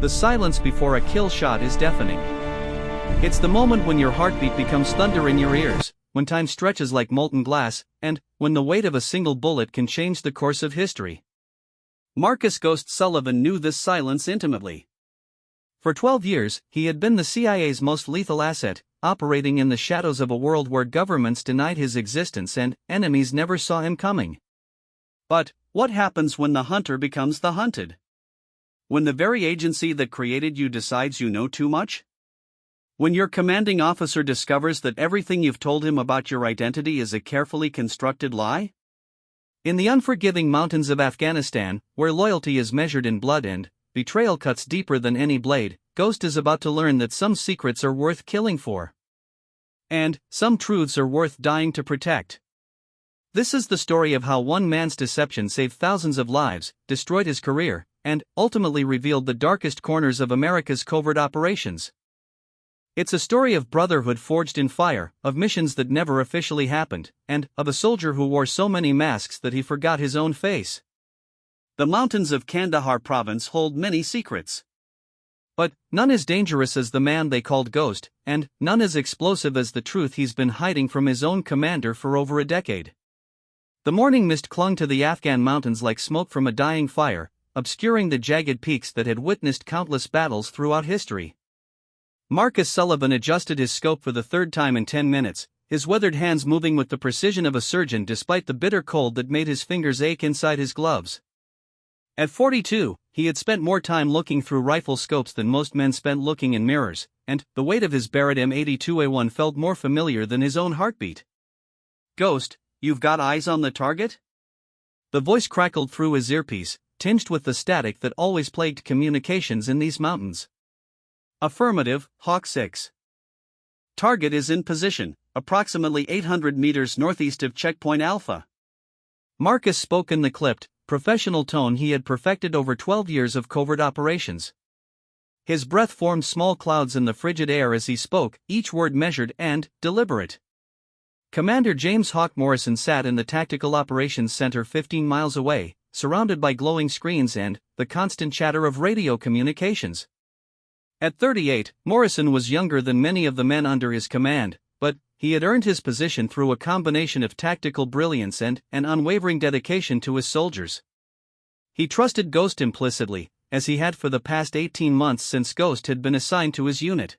The silence before a kill shot is deafening. It's the moment when your heartbeat becomes thunder in your ears, when time stretches like molten glass, and when the weight of a single bullet can change the course of history. Marcus "Ghost" Sullivan knew this silence intimately. For 12 years, he had been the CIA's most lethal asset, operating in the shadows of a world where governments denied his existence and enemies never saw him coming. But what happens when the hunter becomes the hunted? When the very agency that created you decides you know too much? When your commanding officer discovers that everything you've told him about your identity is a carefully constructed lie? In the unforgiving mountains of Afghanistan, where loyalty is measured in blood and betrayal cuts deeper than any blade, Ghost is about to learn that some secrets are worth killing for. And some truths are worth dying to protect. This is the story of how one man's deception saved thousands of lives, destroyed his career, and ultimately revealed the darkest corners of America's covert operations. It's a story of brotherhood forged in fire, of missions that never officially happened, and of a soldier who wore so many masks that he forgot his own face. The mountains of Kandahar province hold many secrets. But none as dangerous as the man they called Ghost, and none as explosive as the truth he's been hiding from his own commander for over a decade. The morning mist clung to the Afghan mountains like smoke from a dying fire, obscuring the jagged peaks that had witnessed countless battles throughout history. Marcus Sullivan adjusted his scope for the third time in 10 minutes, his weathered hands moving with the precision of a surgeon despite the bitter cold that made his fingers ache inside his gloves. At 42, he had spent more time looking through rifle scopes than most men spent looking in mirrors, and the weight of his Barrett M82A1 felt more familiar than his own heartbeat. "Ghost, you've got eyes on the target?" The voice crackled through his earpiece, tinged with the static that always plagued communications in these mountains. "Affirmative, Hawk 6. Target is in position, approximately 800 meters northeast of Checkpoint Alpha." Marcus spoke in the clipped, professional tone he had perfected over 12 years of covert operations. His breath formed small clouds in the frigid air as he spoke, each word measured and deliberate. Commander James Hawk Morrison sat in the Tactical Operations Center 15 miles away, surrounded by glowing screens and the constant chatter of radio communications. At 38, Morrison was younger than many of the men under his command, but he had earned his position through a combination of tactical brilliance and an unwavering dedication to his soldiers. He trusted Ghost implicitly, as he had for the past 18 months since Ghost had been assigned to his unit.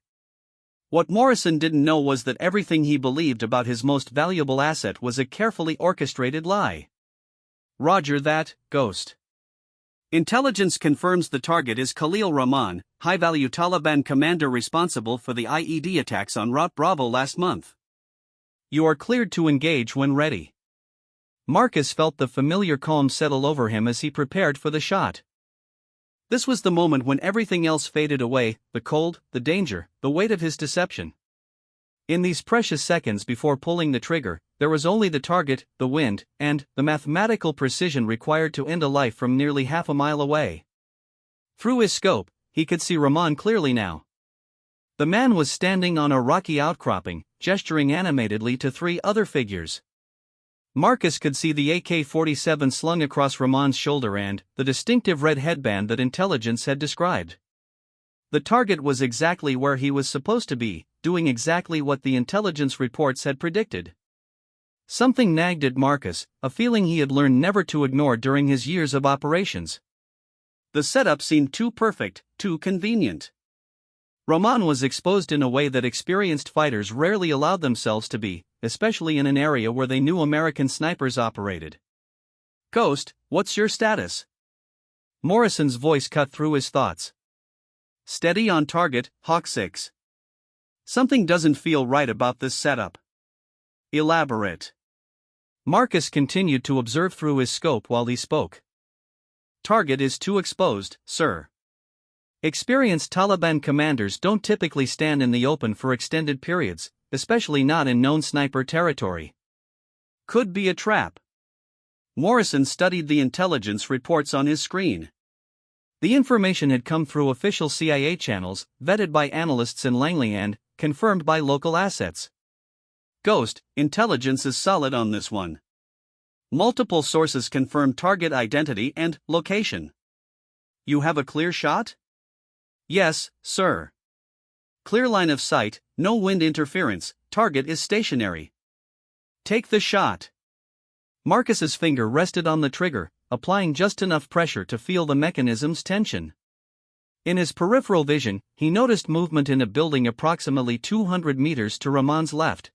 What Morrison didn't know was that everything he believed about his most valuable asset was a carefully orchestrated lie. "Roger that, Ghost. Intelligence confirms the target is Khalil Rahman, high-value Taliban commander responsible for the IED attacks on Route Bravo last month. You are cleared to engage when ready." Marcus felt the familiar calm settle over him as he prepared for the shot. This was the moment when everything else faded away, the cold, the danger, the weight of his deception. In these precious seconds before pulling the trigger, there was only the target, the wind, and the mathematical precision required to end a life from nearly half a mile away. Through his scope, he could see Rahman clearly now. The man was standing on a rocky outcropping, gesturing animatedly to 3 other figures. Marcus could see the AK-47 slung across Rahman's shoulder and the distinctive red headband that intelligence had described. The target was exactly where he was supposed to be, doing exactly what the intelligence reports had predicted. Something nagged at Marcus, a feeling he had learned never to ignore during his years of operations. The setup seemed too perfect, too convenient. Rahman was exposed in a way that experienced fighters rarely allowed themselves to be, especially in an area where they knew American snipers operated. "Ghost, what's your status?" Morrison's voice cut through his thoughts. "Steady on target, Hawk 6. Something doesn't feel right about this setup." "Elaborate." Marcus continued to observe through his scope while he spoke. "Target is too exposed, sir. Experienced Taliban commanders don't typically stand in the open for extended periods, especially not in known sniper territory. Could be a trap." Morrison studied the intelligence reports on his screen. The information had come through official CIA channels, vetted by analysts in Langley and confirmed by local assets. "Ghost, intelligence is solid on this one. Multiple sources confirm target identity and location. You have a clear shot?" Yes, sir. Clear line of sight, no wind interference, target is stationary. Take the shot. Marcus's finger rested on the trigger, applying just enough pressure to feel the mechanism's tension. In his peripheral vision, he noticed movement in a building approximately 200 meters to Ramon's left.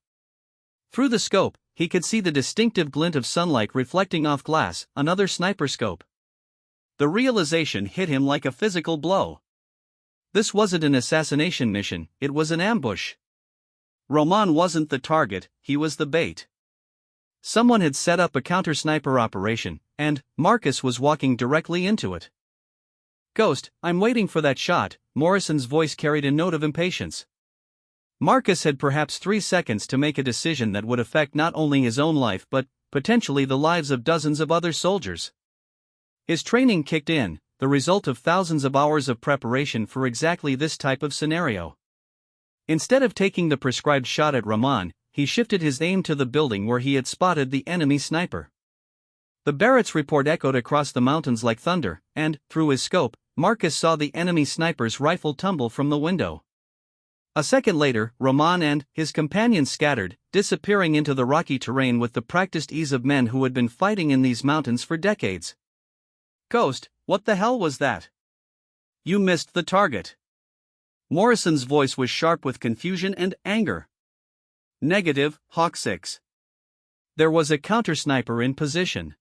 Through the scope, he could see the distinctive glint of sunlight reflecting off glass, another sniper scope. The realization hit him like a physical blow. This wasn't an assassination mission, it was an ambush. Ramon wasn't the target, he was the bait. Someone had set up a counter-sniper operation, and Marcus was walking directly into it. "Ghost, I'm waiting for that shot," Morrison's voice carried a note of impatience. Marcus had perhaps 3 seconds to make a decision that would affect not only his own life but, potentially, the lives of dozens of other soldiers. His training kicked in, the result of thousands of hours of preparation for exactly this type of scenario. Instead of taking the prescribed shot at Ramon, he shifted his aim to the building where he had spotted the enemy sniper. The Barrett's report echoed across the mountains like thunder, and, through his scope, Marcus saw the enemy sniper's rifle tumble from the window. A second later, Ramon and his companions scattered, disappearing into the rocky terrain with the practiced ease of men who had been fighting in these mountains for decades. "Ghost, what the hell was that? You missed the target." Morrison's voice was sharp with confusion and anger. "Negative, Hawk 6. There was a counter-sniper in position.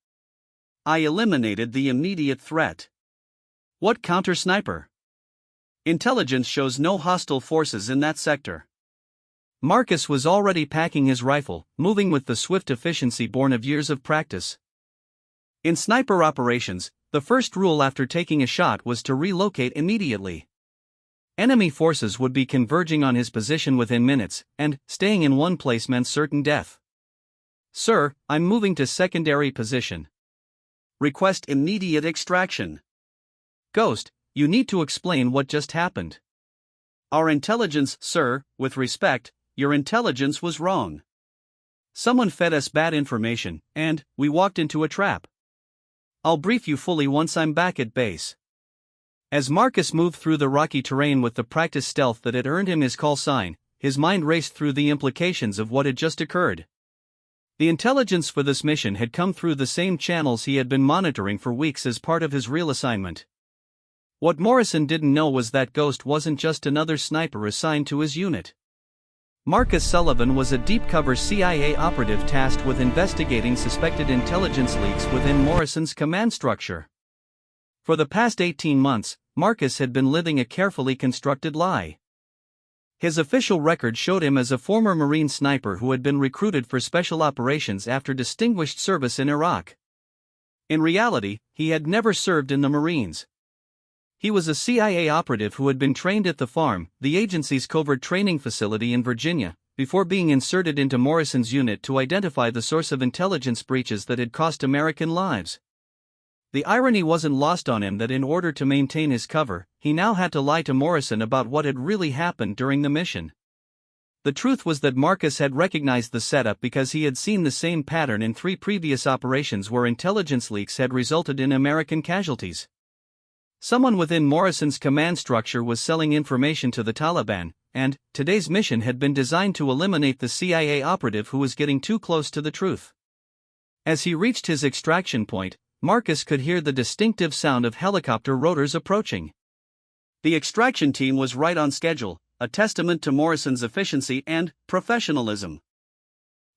I eliminated the immediate threat." "What counter-sniper?" "Intelligence shows no hostile forces in that sector." Marcus was already packing his rifle, moving with the swift efficiency born of years of practice. In sniper operations, the first rule after taking a shot was to relocate immediately. Enemy forces would be converging on his position within minutes, and staying in one place meant certain death. "Sir, I'm moving to secondary position. Request immediate extraction." "Ghost, you need to explain what just happened." "Our intelligence, sir, with respect, your intelligence was wrong. Someone fed us bad information, and we walked into a trap. I'll brief you fully once I'm back at base." As Marcus moved through the rocky terrain with the practiced stealth that had earned him his call sign, his mind raced through the implications of what had just occurred. The intelligence for this mission had come through the same channels he had been monitoring for weeks as part of his real assignment. What Morrison didn't know was that Ghost wasn't just another sniper assigned to his unit. Marcus Sullivan was a deep-cover CIA operative tasked with investigating suspected intelligence leaks within Morrison's command structure. For the past 18 months, Marcus had been living a carefully constructed lie. His official record showed him as a former Marine sniper who had been recruited for special operations after distinguished service in Iraq. In reality, he had never served in the Marines. He was a CIA operative who had been trained at the farm, the agency's covert training facility in Virginia, before being inserted into Morrison's unit to identify the source of intelligence breaches that had cost American lives. The irony wasn't lost on him that in order to maintain his cover, he now had to lie to Morrison about what had really happened during the mission. The truth was that Marcus had recognized the setup because he had seen the same pattern in 3 previous operations where intelligence leaks had resulted in American casualties. Someone within Morrison's command structure was selling information to the Taliban, and today's mission had been designed to eliminate the CIA operative who was getting too close to the truth. As he reached his extraction point, Marcus could hear the distinctive sound of helicopter rotors approaching. The extraction team was right on schedule, a testament to Morrison's efficiency and professionalism.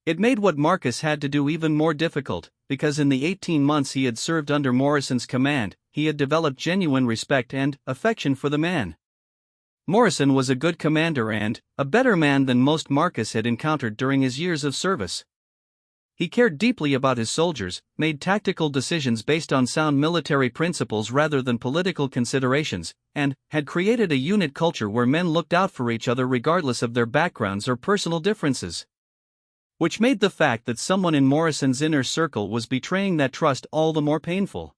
It made what Marcus had to do even more difficult, because in the 18 months he had served under Morrison's command, he had developed genuine respect and affection for the man. Morrison was a good commander and a better man than most Marcus had encountered during his years of service. He cared deeply about his soldiers, made tactical decisions based on sound military principles rather than political considerations, and had created a unit culture where men looked out for each other regardless of their backgrounds or personal differences. Which made the fact that someone in Morrison's inner circle was betraying that trust all the more painful.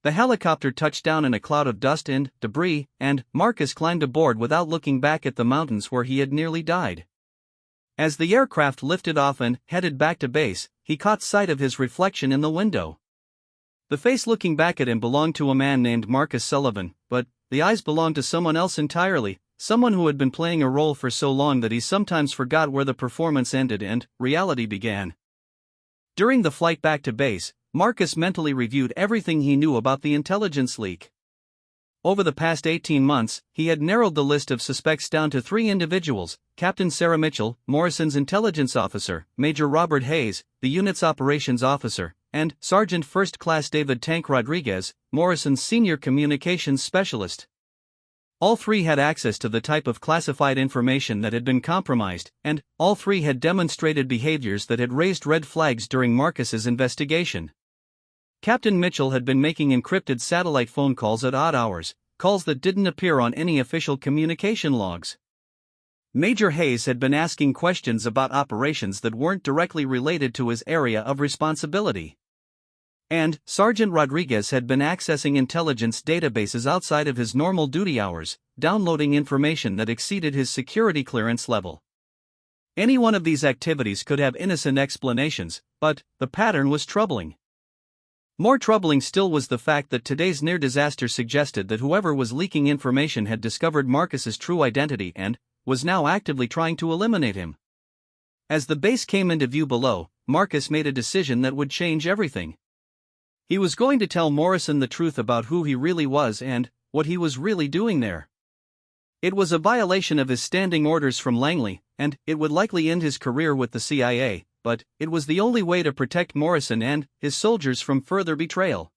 The helicopter touched down in a cloud of dust and debris, and Marcus climbed aboard without looking back at the mountains where he had nearly died. As the aircraft lifted off and headed back to base, he caught sight of his reflection in the window. The face looking back at him belonged to a man named Marcus Sullivan, but the eyes belonged to someone else entirely, someone who had been playing a role for so long that he sometimes forgot where the performance ended and reality began. During the flight back to base, Marcus mentally reviewed everything he knew about the intelligence leak. Over the past 18 months, he had narrowed the list of suspects down to 3 individuals: Captain Sarah Mitchell, Morrison's intelligence officer; Major Robert Hayes, the unit's operations officer; and Sergeant First Class David Tank Rodriguez, Morrison's senior communications specialist. All 3 had access to the type of classified information that had been compromised, and all 3 had demonstrated behaviors that had raised red flags during Marcus's investigation. Captain Mitchell had been making encrypted satellite phone calls at odd hours, calls that didn't appear on any official communication logs. Major Hayes had been asking questions about operations that weren't directly related to his area of responsibility. And Sergeant Rodriguez had been accessing intelligence databases outside of his normal duty hours, downloading information that exceeded his security clearance level. Any one of these activities could have innocent explanations, but the pattern was troubling. More troubling still was the fact that today's near disaster suggested that whoever was leaking information had discovered Marcus's true identity and was now actively trying to eliminate him. As the base came into view below, Marcus made a decision that would change everything. He was going to tell Morrison the truth about who he really was and what he was really doing there. It was a violation of his standing orders from Langley, and it would likely end his career with the CIA, but it was the only way to protect Morrison and his soldiers from further betrayal.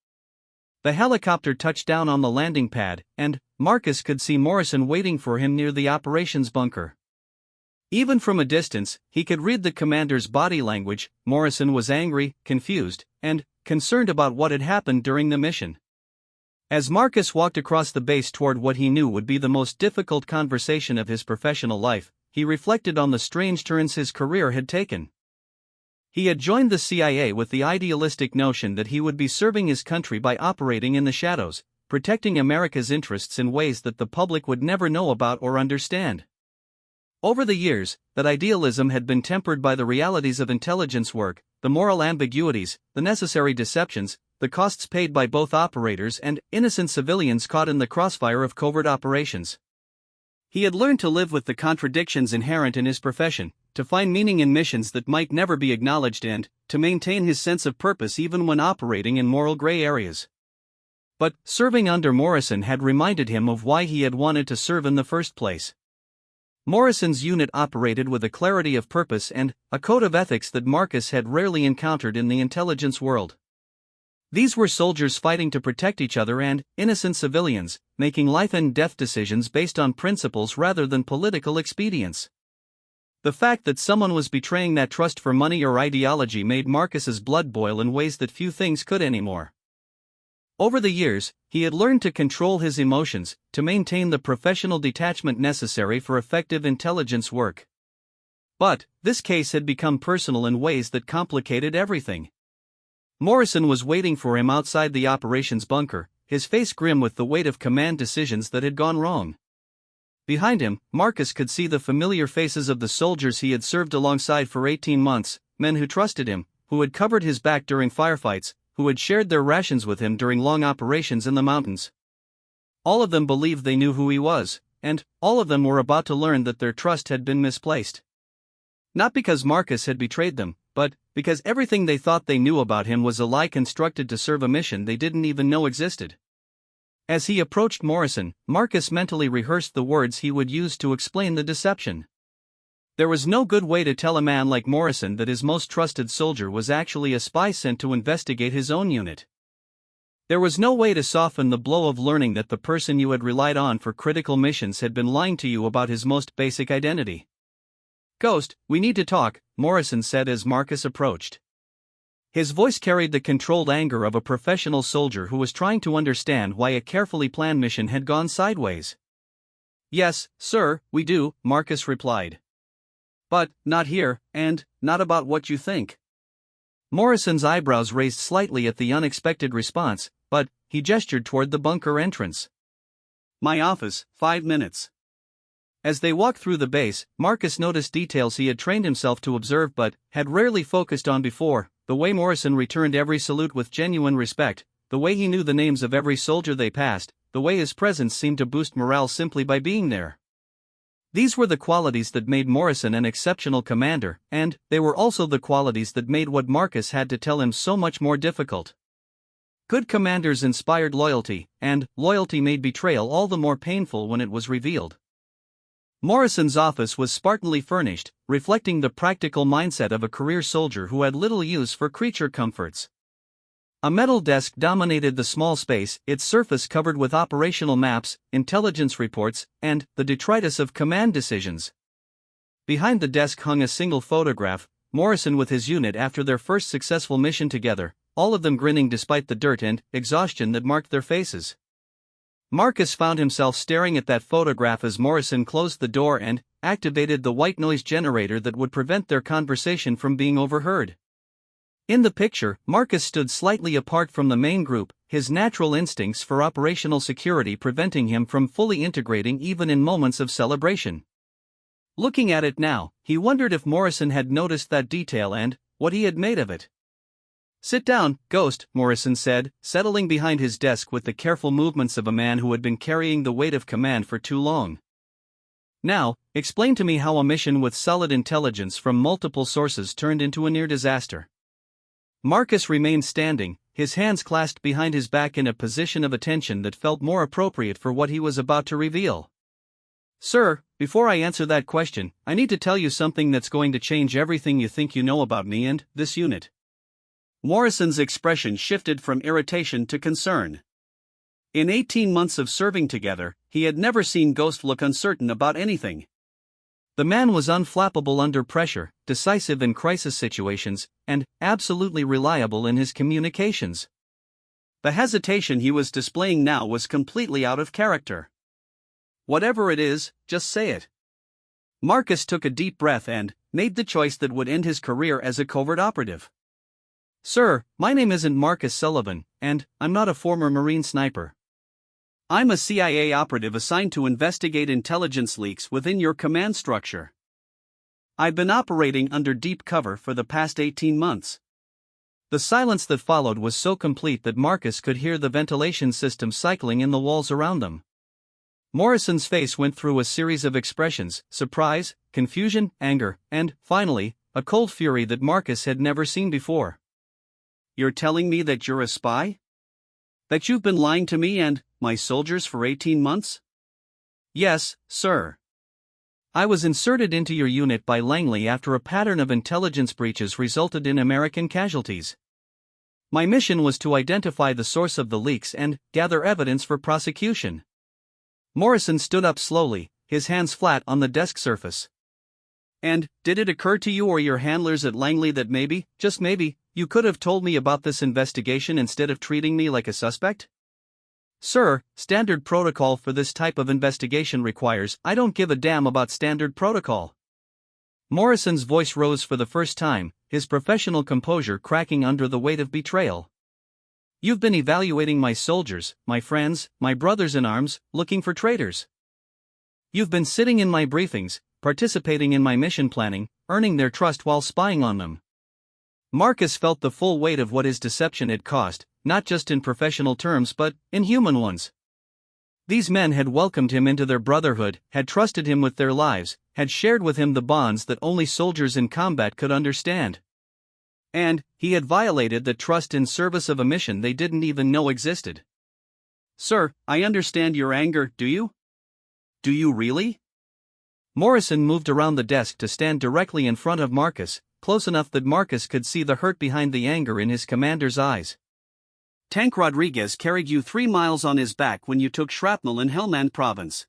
The helicopter touched down on the landing pad, and Marcus could see Morrison waiting for him near the operations bunker. Even from a distance, he could read the commander's body language. Morrison was angry, confused, and concerned about what had happened during the mission. As Marcus walked across the base toward what he knew would be the most difficult conversation of his professional life, he reflected on the strange turns his career had taken. He had joined the CIA with the idealistic notion that he would be serving his country by operating in the shadows, protecting America's interests in ways that the public would never know about or understand. Over the years, that idealism had been tempered by the realities of intelligence work, the moral ambiguities, the necessary deceptions, the costs paid by both operators and innocent civilians caught in the crossfire of covert operations. He had learned to live with the contradictions inherent in his profession, to find meaning in missions that might never be acknowledged and to maintain his sense of purpose even when operating in moral gray areas. But serving under Morrison had reminded him of why he had wanted to serve in the first place. Morrison's unit operated with a clarity of purpose and a code of ethics that Marcus had rarely encountered in the intelligence world. These were soldiers fighting to protect each other and innocent civilians, making life and death decisions based on principles rather than political expedience. The fact that someone was betraying that trust for money or ideology made Marcus's blood boil in ways that few things could anymore. Over the years, he had learned to control his emotions, to maintain the professional detachment necessary for effective intelligence work. But this case had become personal in ways that complicated everything. Morrison was waiting for him outside the operations bunker, his face grim with the weight of command decisions that had gone wrong. Behind him, Marcus could see the familiar faces of the soldiers he had served alongside for 18 months, men who trusted him, who had covered his back during firefights, who had shared their rations with him during long operations in the mountains. All of them believed they knew who he was, and all of them were about to learn that their trust had been misplaced. Not because Marcus had betrayed them, but because everything they thought they knew about him was a lie constructed to serve a mission they didn't even know existed. As he approached Morrison, Marcus mentally rehearsed the words he would use to explain the deception. There was no good way to tell a man like Morrison that his most trusted soldier was actually a spy sent to investigate his own unit. There was no way to soften the blow of learning that the person you had relied on for critical missions had been lying to you about his most basic identity. "Ghost, we need to talk," Morrison said as Marcus approached. His voice carried the controlled anger of a professional soldier who was trying to understand why a carefully planned mission had gone sideways. "Yes, sir, we do," Marcus replied. "But not here, and not about what you think." Morrison's eyebrows raised slightly at the unexpected response, but he gestured toward the bunker entrance. "My office, 5 minutes." As they walked through the base, Marcus noticed details he had trained himself to observe but had rarely focused on before: the way Morrison returned every salute with genuine respect, the way he knew the names of every soldier they passed, the way his presence seemed to boost morale simply by being there. These were the qualities that made Morrison an exceptional commander, and they were also the qualities that made what Marcus had to tell him so much more difficult. Good commanders inspired loyalty, and loyalty made betrayal all the more painful when it was revealed. Morrison's office was spartanly furnished, reflecting the practical mindset of a career soldier who had little use for creature comforts. A metal desk dominated the small space, its surface covered with operational maps, intelligence reports, and the detritus of command decisions. Behind the desk hung a single photograph, Morrison with his unit after their first successful mission together, all of them grinning despite the dirt and exhaustion that marked their faces. Marcus found himself staring at that photograph as Morrison closed the door and activated the white noise generator that would prevent their conversation from being overheard. In the picture, Marcus stood slightly apart from the main group, his natural instincts for operational security preventing him from fully integrating even in moments of celebration. Looking at it now, he wondered if Morrison had noticed that detail and what he had made of it. "Sit down, Ghost," Morrison said, settling behind his desk with the careful movements of a man who had been carrying the weight of command for too long. "Now, explain to me how a mission with solid intelligence from multiple sources turned into a near disaster." Marcus remained standing, his hands clasped behind his back in a position of attention that felt more appropriate for what he was about to reveal. "Sir, before I answer that question, I need to tell you something that's going to change everything you think you know about me and this unit." Morrison's expression shifted from irritation to concern. In 18 months of serving together, he had never seen Ghost look uncertain about anything. The man was unflappable under pressure, decisive in crisis situations, and absolutely reliable in his communications. The hesitation he was displaying now was completely out of character. "Whatever it is, just say it." Marcus took a deep breath and made the choice that would end his career as a covert operative. "Sir, my name isn't Marcus Sullivan, and I'm not a former Marine sniper. I'm a CIA operative assigned to investigate intelligence leaks within your command structure. I've been operating under deep cover for the past 18 months. The silence that followed was so complete that Marcus could hear the ventilation system cycling in the walls around them. Morrison's face went through a series of expressions: surprise, confusion, anger, and, finally, a cold fury that Marcus had never seen before. "You're telling me that you're a spy? That you've been lying to me and my soldiers for 18 months? "Yes, sir. I was inserted into your unit by Langley after a pattern of intelligence breaches resulted in American casualties. My mission was to identify the source of the leaks and gather evidence for prosecution." Morrison stood up slowly, his hands flat on the desk surface. "And did it occur to you or your handlers at Langley that maybe, just maybe, you could have told me about this investigation instead of treating me like a suspect?" "Sir, standard protocol for this type of investigation requires—" "I don't give a damn about standard protocol." Morrison's voice rose for the first time, his professional composure cracking under the weight of betrayal. "You've been evaluating my soldiers, my friends, my brothers in arms, looking for traitors. You've been sitting in my briefings, participating in my mission planning, earning their trust while spying on them." Marcus felt the full weight of what his deception had cost, not just in professional terms but in human ones. These men had welcomed him into their brotherhood, had trusted him with their lives, had shared with him the bonds that only soldiers in combat could understand. And he had violated the trust in service of a mission they didn't even know existed. "Sir, I understand your anger, do you? Do you really?" Morrison moved around the desk to stand directly in front of Marcus, close enough that Marcus could see the hurt behind the anger in his commander's eyes. "Tank Rodriguez carried you 3 miles on his back when you took shrapnel in Helmand Province.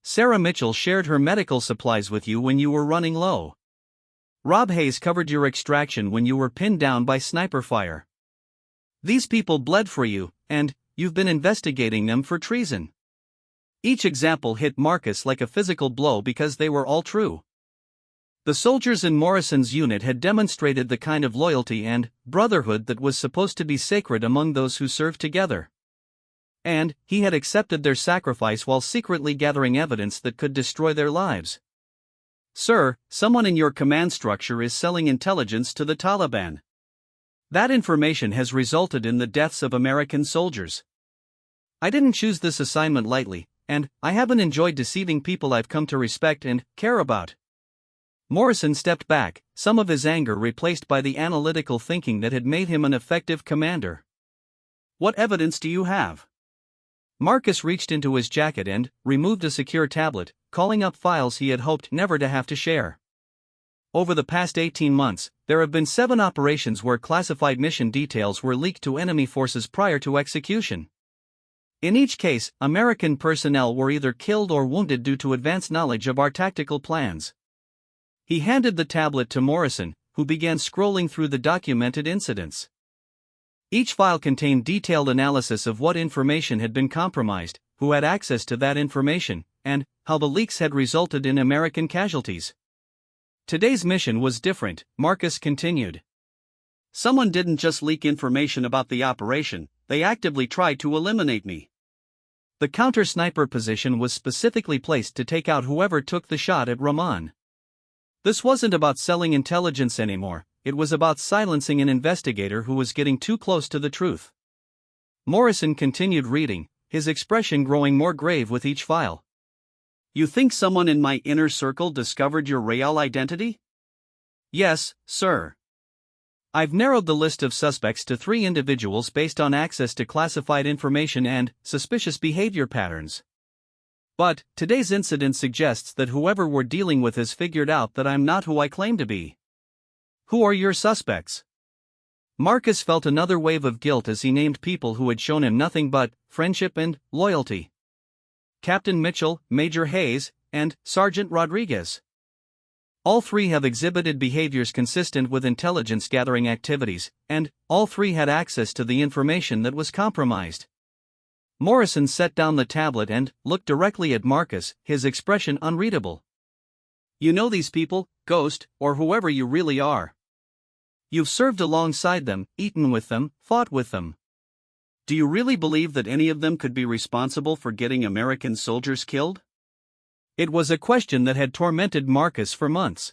Sarah Mitchell shared her medical supplies with you when you were running low. Rob Hayes covered your extraction when you were pinned down by sniper fire. These people bled for you, and you've been investigating them for treason." Each example hit Marcus like a physical blow because they were all true. The soldiers in Morrison's unit had demonstrated the kind of loyalty and brotherhood that was supposed to be sacred among those who served together. And he had accepted their sacrifice while secretly gathering evidence that could destroy their lives. "Sir, someone in your command structure is selling intelligence to the Taliban. That information has resulted in the deaths of American soldiers. I didn't choose this assignment lightly, and I haven't enjoyed deceiving people I've come to respect and care about. Morrison stepped back, some of his anger replaced by the analytical thinking that had made him an effective commander. What evidence do you have? Marcus reached into his jacket and removed a secure tablet, calling up files he had hoped never to have to share. Over the past 18 months, there have been 7 operations where classified mission details were leaked to enemy forces prior to execution. In each case, American personnel were either killed or wounded due to advanced knowledge of our tactical plans. He handed the tablet to Morrison, who began scrolling through the documented incidents. Each file contained detailed analysis of what information had been compromised, who had access to that information, and how the leaks had resulted in American casualties. Today's mission was different, Marcus continued. Someone didn't just leak information about the operation, they actively tried to eliminate me. The counter-sniper position was specifically placed to take out whoever took the shot at Rahman. This wasn't about selling intelligence anymore, it was about silencing an investigator who was getting too close to the truth. Morrison continued reading, his expression growing more grave with each file. You think someone in my inner circle discovered your real identity? Yes, sir. I've narrowed the list of suspects to 3 individuals based on access to classified information and suspicious behavior patterns. But today's incident suggests that whoever we're dealing with has figured out that I'm not who I claim to be. Who are your suspects? Marcus felt another wave of guilt as he named people who had shown him nothing but friendship and loyalty. Captain Mitchell, Major Hayes, and Sergeant Rodriguez. All 3 have exhibited behaviors consistent with intelligence gathering activities, and all 3 had access to the information that was compromised. Morrison set down the tablet and looked directly at Marcus, his expression unreadable. You know these people, Ghost, or whoever you really are. You've served alongside them, eaten with them, fought with them. Do you really believe that any of them could be responsible for getting American soldiers killed? It was a question that had tormented Marcus for months.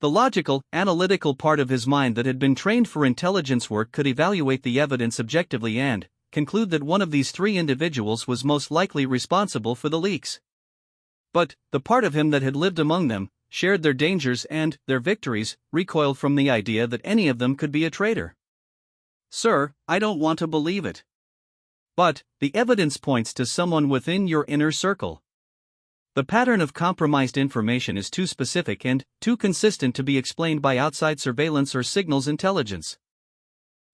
The logical, analytical part of his mind that had been trained for intelligence work could evaluate the evidence objectively and conclude that one of these 3 individuals was most likely responsible for the leaks. But the part of him that had lived among them, shared their dangers and their victories, recoiled from the idea that any of them could be a traitor. Sir, I don't want to believe it. But the evidence points to someone within your inner circle. The pattern of compromised information is too specific and too consistent to be explained by outside surveillance or signals intelligence.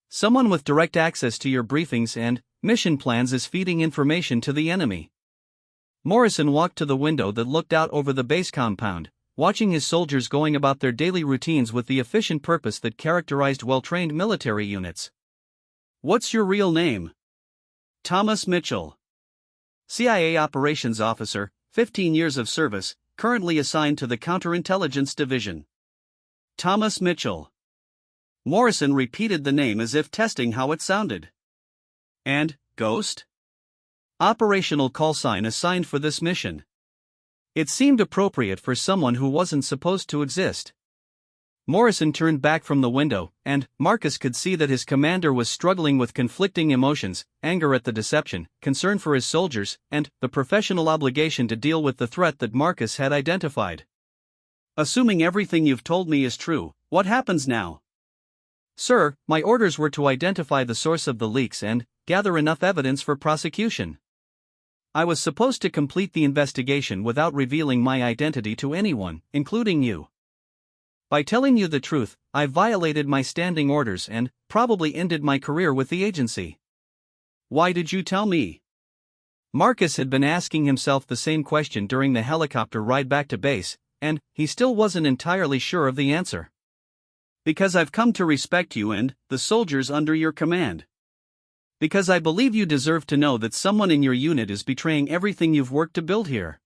Someone with direct access to your briefings and mission plans is feeding information to the enemy. Morrison walked to the window that looked out over the base compound, watching his soldiers going about their daily routines with the efficient purpose that characterized well-trained military units. What's your real name? Thomas Mitchell. CIA Operations Officer, 15 years of service, currently assigned to the Counterintelligence Division. Thomas Mitchell. Morrison repeated the name as if testing how it sounded. And, Ghost? Operational call sign assigned for this mission. It seemed appropriate for someone who wasn't supposed to exist. Morrison turned back from the window, and Marcus could see that his commander was struggling with conflicting emotions, anger at the deception, concern for his soldiers, and the professional obligation to deal with the threat that Marcus had identified. Assuming everything you've told me is true, what happens now? Sir, my orders were to identify the source of the leaks and gather enough evidence for prosecution. I was supposed to complete the investigation without revealing my identity to anyone, including you. By telling you the truth, I violated my standing orders and probably ended my career with the agency. Why did you tell me? Marcus had been asking himself the same question during the helicopter ride back to base, and he still wasn't entirely sure of the answer. Because I've come to respect you and the soldiers under your command. Because I believe you deserve to know that someone in your unit is betraying everything you've worked to build here.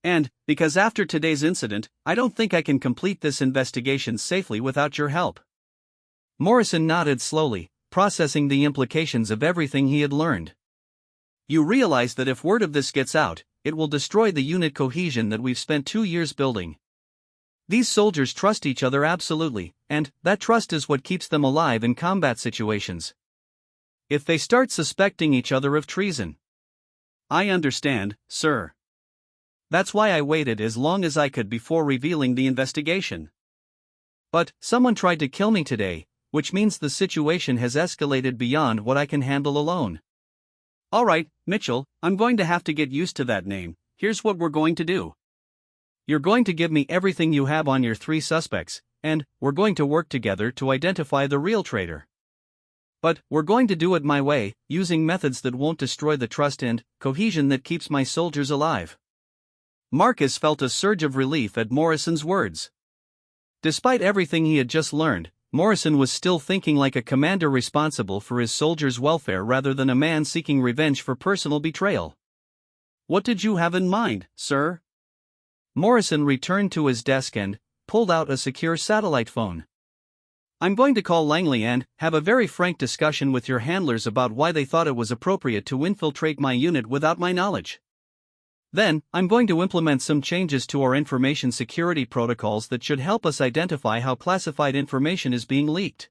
And, because after today's incident, I don't think I can complete this investigation safely without your help. Morrison nodded slowly, processing the implications of everything he had learned. You realize that if word of this gets out, it will destroy the unit cohesion that we've spent 2 years building. These soldiers trust each other absolutely, and that trust is what keeps them alive in combat situations. If they start suspecting each other of treason. I understand, sir. That's why I waited as long as I could before revealing the investigation. But someone tried to kill me today, which means the situation has escalated beyond what I can handle alone. Alright, Mitchell, I'm going to have to get used to that name. Here's what we're going to do. You're going to give me everything you have on your 3 suspects, and we're going to work together to identify the real traitor. But we're going to do it my way, using methods that won't destroy the trust and cohesion that keeps my soldiers alive. Marcus felt a surge of relief at Morrison's words. Despite everything he had just learned, Morrison was still thinking like a commander responsible for his soldiers' welfare rather than a man seeking revenge for personal betrayal. What did you have in mind, sir? Morrison returned to his desk and pulled out a secure satellite phone. I'm going to call Langley and have a very frank discussion with your handlers about why they thought it was appropriate to infiltrate my unit without my knowledge. Then, I'm going to implement some changes to our information security protocols that should help us identify how classified information is being leaked.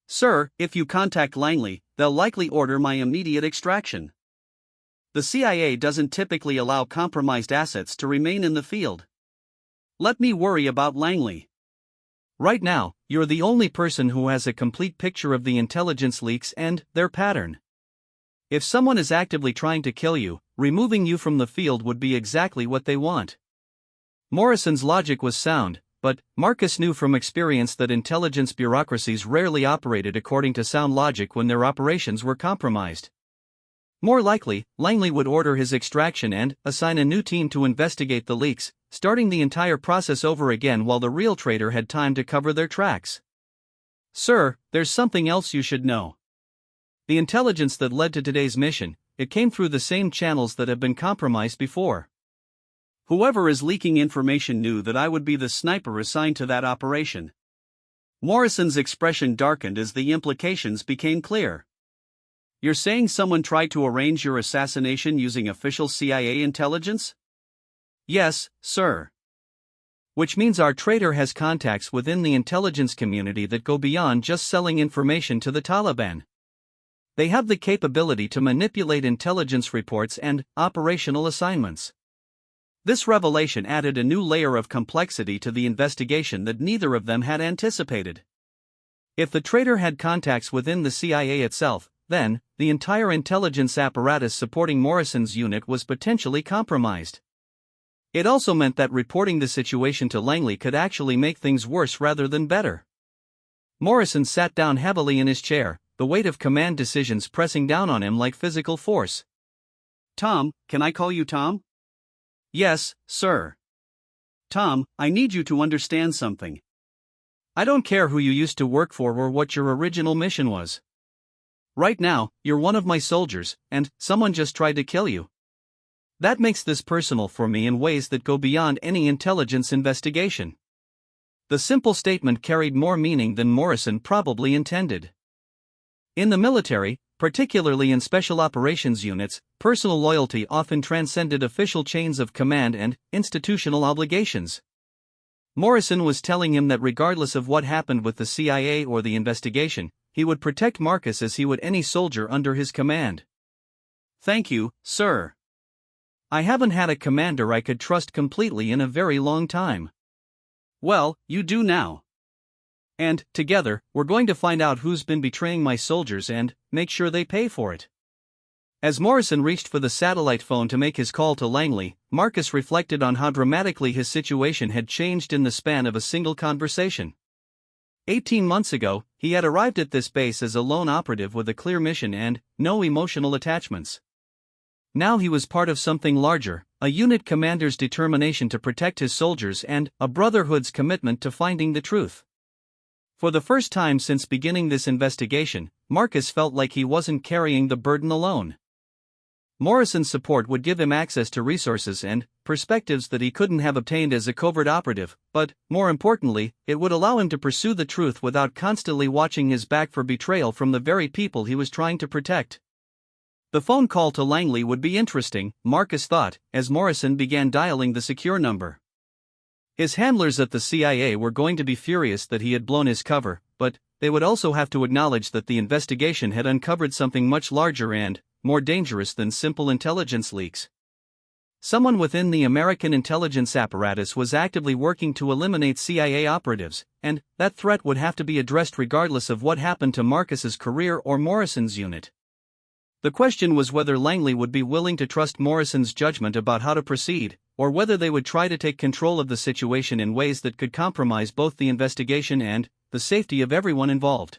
Sir, if you contact Langley, they'll likely order my immediate extraction. The CIA doesn't typically allow compromised assets to remain in the field. Let me worry about Langley. Right now, you're the only person who has a complete picture of the intelligence leaks and their pattern. If someone is actively trying to kill you, removing you from the field would be exactly what they want. Morrison's logic was sound, but Marcus knew from experience that intelligence bureaucracies rarely operated according to sound logic when their operations were compromised. More likely, Langley would order his extraction and assign a new team to investigate the leaks, starting the entire process over again while the real traitor had time to cover their tracks. Sir, there's something else you should know. The intelligence that led to today's mission, it came through the same channels that have been compromised before. Whoever is leaking information knew that I would be the sniper assigned to that operation. Morrison's expression darkened as the implications became clear. You're saying someone tried to arrange your assassination using official CIA intelligence? Yes, sir. Which means our traitor has contacts within the intelligence community that go beyond just selling information to the Taliban. They have the capability to manipulate intelligence reports and operational assignments. This revelation added a new layer of complexity to the investigation that neither of them had anticipated. If the traitor had contacts within the CIA itself, then, the entire intelligence apparatus supporting Morrison's unit was potentially compromised. It also meant that reporting the situation to Langley could actually make things worse rather than better. Morrison sat down heavily in his chair, the weight of command decisions pressing down on him like physical force. Tom, can I call you Tom? Yes, sir. Tom, I need you to understand something. I don't care who you used to work for or what your original mission was. Right now, you're one of my soldiers, and someone just tried to kill you. That makes this personal for me in ways that go beyond any intelligence investigation. The simple statement carried more meaning than Morrison probably intended. In the military, particularly in special operations units, personal loyalty often transcended official chains of command and institutional obligations. Morrison was telling him that regardless of what happened with the CIA or the investigation, he would protect Marcus as he would any soldier under his command. Thank you, sir. I haven't had a commander I could trust completely in a very long time. Well, you do now. And, together, we're going to find out who's been betraying my soldiers and make sure they pay for it. As Morrison reached for the satellite phone to make his call to Langley, Marcus reflected on how dramatically his situation had changed in the span of a single conversation. 18 months ago, he had arrived at this base as a lone operative with a clear mission and no emotional attachments. Now he was part of something larger, a unit commander's determination to protect his soldiers and a brotherhood's commitment to finding the truth. For the first time since beginning this investigation, Marcus felt like he wasn't carrying the burden alone. Morrison's support would give him access to resources and perspectives that he couldn't have obtained as a covert operative, but, more importantly, it would allow him to pursue the truth without constantly watching his back for betrayal from the very people he was trying to protect. The phone call to Langley would be interesting, Marcus thought, as Morrison began dialing the secure number. His handlers at the CIA were going to be furious that he had blown his cover, but they would also have to acknowledge that the investigation had uncovered something much larger and more dangerous than simple intelligence leaks. Someone within the American intelligence apparatus was actively working to eliminate CIA operatives, and that threat would have to be addressed regardless of what happened to Marcus's career or Morrison's unit. The question was whether Langley would be willing to trust Morrison's judgment about how to proceed, or whether they would try to take control of the situation in ways that could compromise both the investigation and the safety of everyone involved.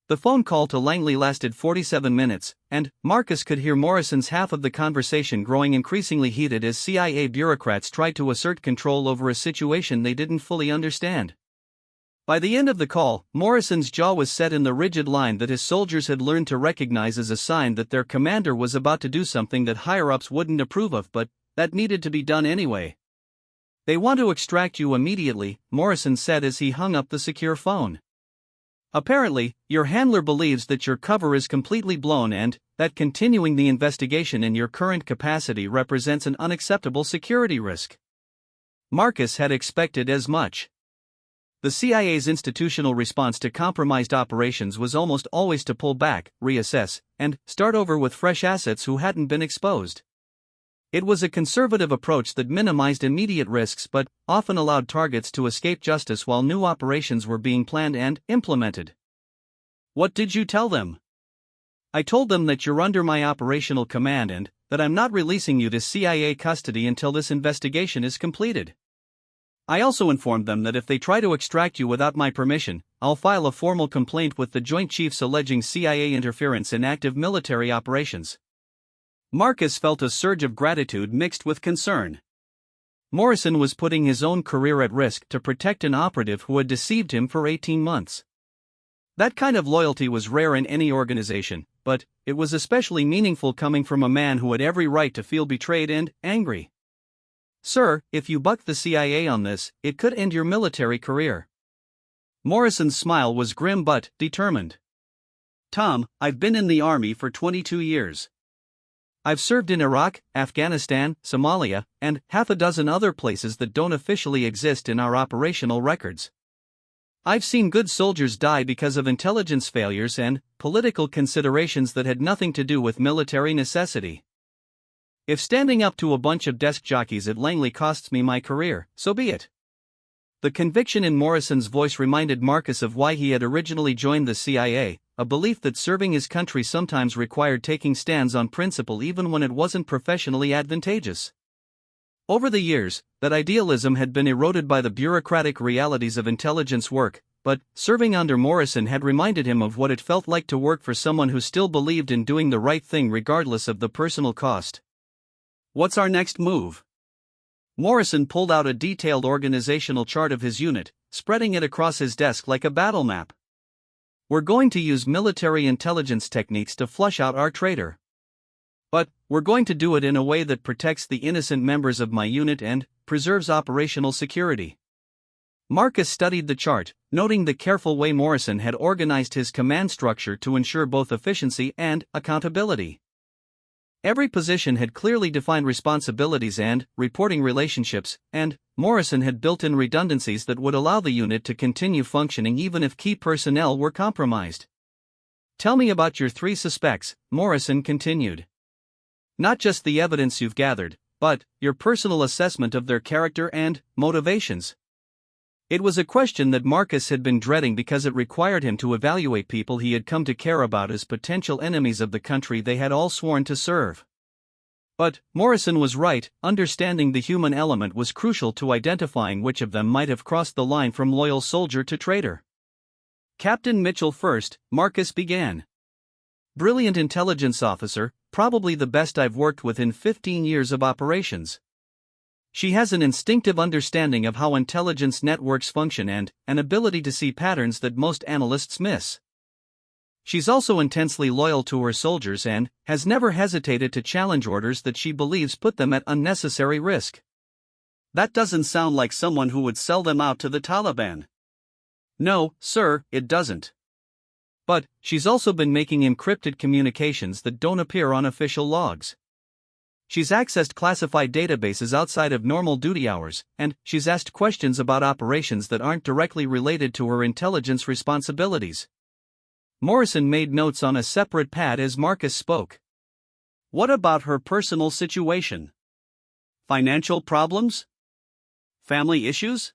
The phone call to Langley lasted 47 minutes, and Marcus could hear Morrison's half of the conversation growing increasingly heated as CIA bureaucrats tried to assert control over a situation they didn't fully understand. By the end of the call, Morrison's jaw was set in the rigid line that his soldiers had learned to recognize as a sign that their commander was about to do something that higher-ups wouldn't approve of, but that needed to be done anyway. "They want to extract you immediately," Morrison said as he hung up the secure phone. "Apparently, your handler believes that your cover is completely blown and that continuing the investigation in your current capacity represents an unacceptable security risk." Marcus had expected as much. The CIA's institutional response to compromised operations was almost always to pull back, reassess, and start over with fresh assets who hadn't been exposed. It was a conservative approach that minimized immediate risks but often allowed targets to escape justice while new operations were being planned and implemented. "What did you tell them?" "I told them that you're under my operational command and that I'm not releasing you to CIA custody until this investigation is completed. I also informed them that if they try to extract you without my permission, I'll file a formal complaint with the Joint Chiefs alleging CIA interference in active military operations." Marcus felt a surge of gratitude mixed with concern. Morrison was putting his own career at risk to protect an operative who had deceived him for 18 months. That kind of loyalty was rare in any organization, but it was especially meaningful coming from a man who had every right to feel betrayed and angry. "Sir, if you buck the CIA on this, it could end your military career." Morrison's smile was grim but determined. "Tom, I've been in the Army for 22 years. I've served in Iraq, Afghanistan, Somalia, and half a dozen other places that don't officially exist in our operational records. I've seen good soldiers die because of intelligence failures and political considerations that had nothing to do with military necessity. If standing up to a bunch of desk jockeys at Langley costs me my career, so be it." The conviction in Morrison's voice reminded Marcus of why he had originally joined the CIA, a belief that serving his country sometimes required taking stands on principle even when it wasn't professionally advantageous. Over the years, that idealism had been eroded by the bureaucratic realities of intelligence work, but serving under Morrison had reminded him of what it felt like to work for someone who still believed in doing the right thing regardless of the personal cost. "What's our next move?" Morrison pulled out a detailed organizational chart of his unit, spreading it across his desk like a battle map. "We're going to use military intelligence techniques to flush out our traitor. But we're going to do it in a way that protects the innocent members of my unit and preserves operational security." Marcus studied the chart, noting the careful way Morrison had organized his command structure to ensure both efficiency and accountability. Every position had clearly defined responsibilities and reporting relationships, and Morrison had built-in redundancies that would allow the unit to continue functioning even if key personnel were compromised. "Tell me about your 3 suspects," Morrison continued. "Not just the evidence you've gathered, but your personal assessment of their character and motivations." It was a question that Marcus had been dreading because it required him to evaluate people he had come to care about as potential enemies of the country they had all sworn to serve. But Morrison was right, understanding the human element was crucial to identifying which of them might have crossed the line from loyal soldier to traitor. "Captain Mitchell first," Marcus began. "Brilliant intelligence officer, probably the best I've worked with in 15 years of operations. She has an instinctive understanding of how intelligence networks function and an ability to see patterns that most analysts miss. She's also intensely loyal to her soldiers and has never hesitated to challenge orders that she believes put them at unnecessary risk." "That doesn't sound like someone who would sell them out to the Taliban." "No, sir, it doesn't. But she's also been making encrypted communications that don't appear on official logs. She's accessed classified databases outside of normal duty hours, and she's asked questions about operations that aren't directly related to her intelligence responsibilities. Morrison made notes on a separate pad as Marcus spoke. What about her personal situation? Financial problems? Family issues?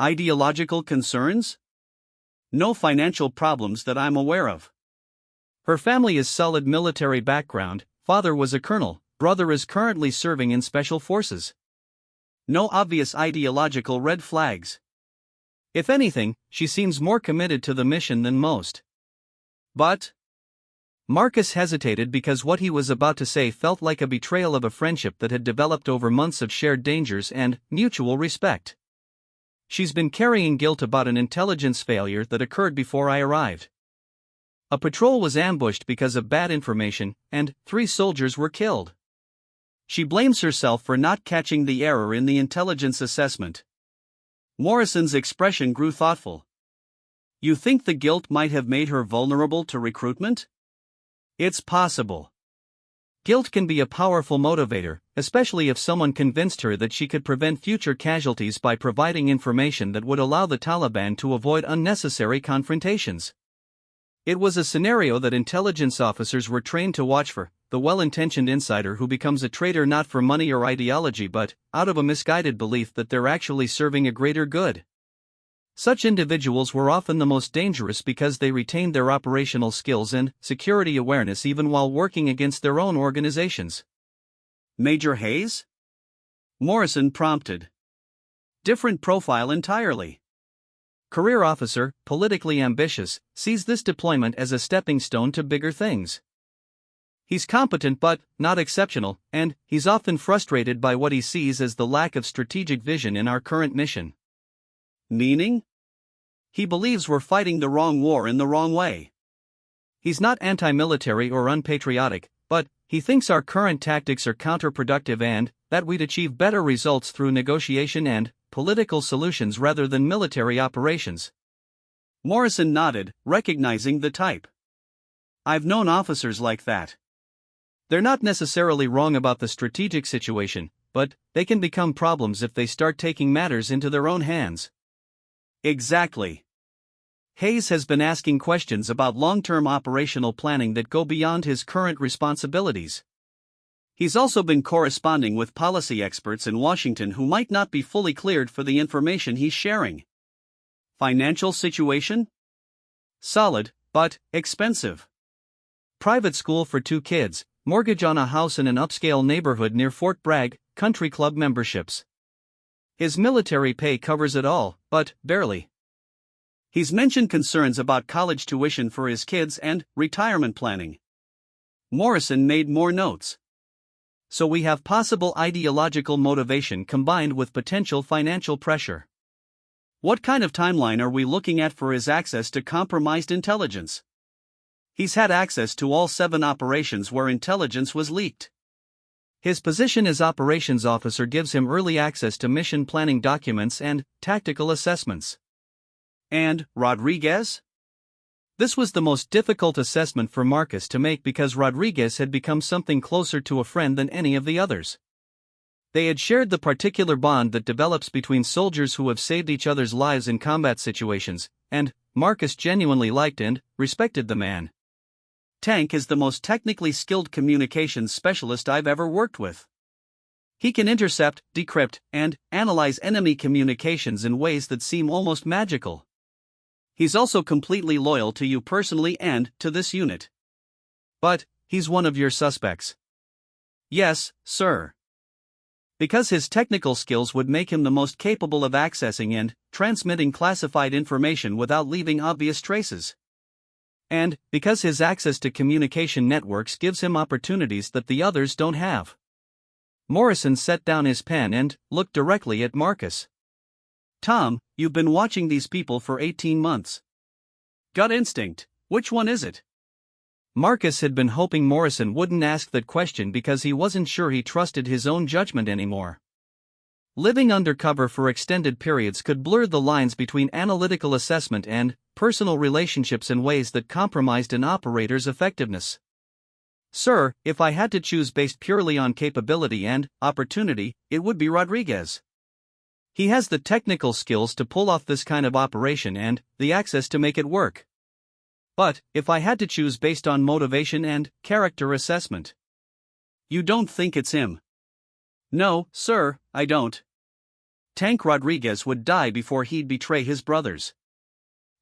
Ideological concerns? No financial problems that I'm aware of. Her family is solid military background, father was a colonel, brother is currently serving in special forces. No obvious ideological red flags. If anything, she seems more committed to the mission than most. But Marcus hesitated because what he was about to say felt like a betrayal of a friendship that had developed over months of shared dangers and mutual respect. She's been carrying guilt about an intelligence failure that occurred before I arrived. A patrol was ambushed because of bad information, and 3 soldiers were killed. She blames herself for not catching the error in the intelligence assessment. Morrison's expression grew thoughtful. You think the guilt might have made her vulnerable to recruitment? It's possible. Guilt can be a powerful motivator, especially if someone convinced her that she could prevent future casualties by providing information that would allow the Taliban to avoid unnecessary confrontations. It was a scenario that intelligence officers were trained to watch for, the well-intentioned insider who becomes a traitor not for money or ideology but out of a misguided belief that they're actually serving a greater good. Such individuals were often the most dangerous because they retained their operational skills and security awareness even while working against their own organizations. Major Hayes? Morrison prompted. Different profile entirely. Career officer, politically ambitious, sees this deployment as a stepping stone to bigger things. He's competent but not exceptional, and he's often frustrated by what he sees as the lack of strategic vision in our current mission. Meaning? He believes we're fighting the wrong war in the wrong way. He's not anti-military or unpatriotic, but he thinks our current tactics are counterproductive and that we'd achieve better results through negotiation and political solutions rather than military operations. Morrison nodded, recognizing the type. I've known officers like that. They're not necessarily wrong about the strategic situation, but they can become problems if they start taking matters into their own hands. Exactly. Hayes has been asking questions about long-term operational planning that go beyond his current responsibilities. He's also been corresponding with policy experts in Washington who might not be fully cleared for the information he's sharing. Financial situation? Solid, but expensive. Private school for 2 kids, mortgage on a house in an upscale neighborhood near Fort Bragg, country club memberships. His military pay covers it all, but barely. He's mentioned concerns about college tuition for his kids and retirement planning. Morrison made more notes. So we have possible ideological motivation combined with potential financial pressure. What kind of timeline are we looking at for his access to compromised intelligence? He's had access to all 7 operations where intelligence was leaked. His position as operations officer gives him early access to mission planning documents and tactical assessments. And Rodriguez? This was the most difficult assessment for Marcus to make because Rodriguez had become something closer to a friend than any of the others. They had shared the particular bond that develops between soldiers who have saved each other's lives in combat situations, and Marcus genuinely liked and respected the man. Tank is the most technically skilled communications specialist I've ever worked with. He can intercept, decrypt, and analyze enemy communications in ways that seem almost magical. He's also completely loyal to you personally and to this unit. But he's one of your suspects. Yes, sir. Because his technical skills would make him the most capable of accessing and transmitting classified information without leaving obvious traces. And because his access to communication networks gives him opportunities that the others don't have. Morrison set down his pen and looked directly at Marcus. Tom, you've been watching these people for 18 months. Gut instinct, which one is it? Marcus had been hoping Morrison wouldn't ask that question because he wasn't sure he trusted his own judgment anymore. Living undercover for extended periods could blur the lines between analytical assessment and personal relationships in ways that compromised an operator's effectiveness. Sir, if I had to choose based purely on capability and opportunity, it would be Rodriguez. He has the technical skills to pull off this kind of operation and the access to make it work. But, if I had to choose based on motivation and character assessment. You don't think it's him? No, sir, I don't. Tank Rodriguez would die before he'd betray his brothers.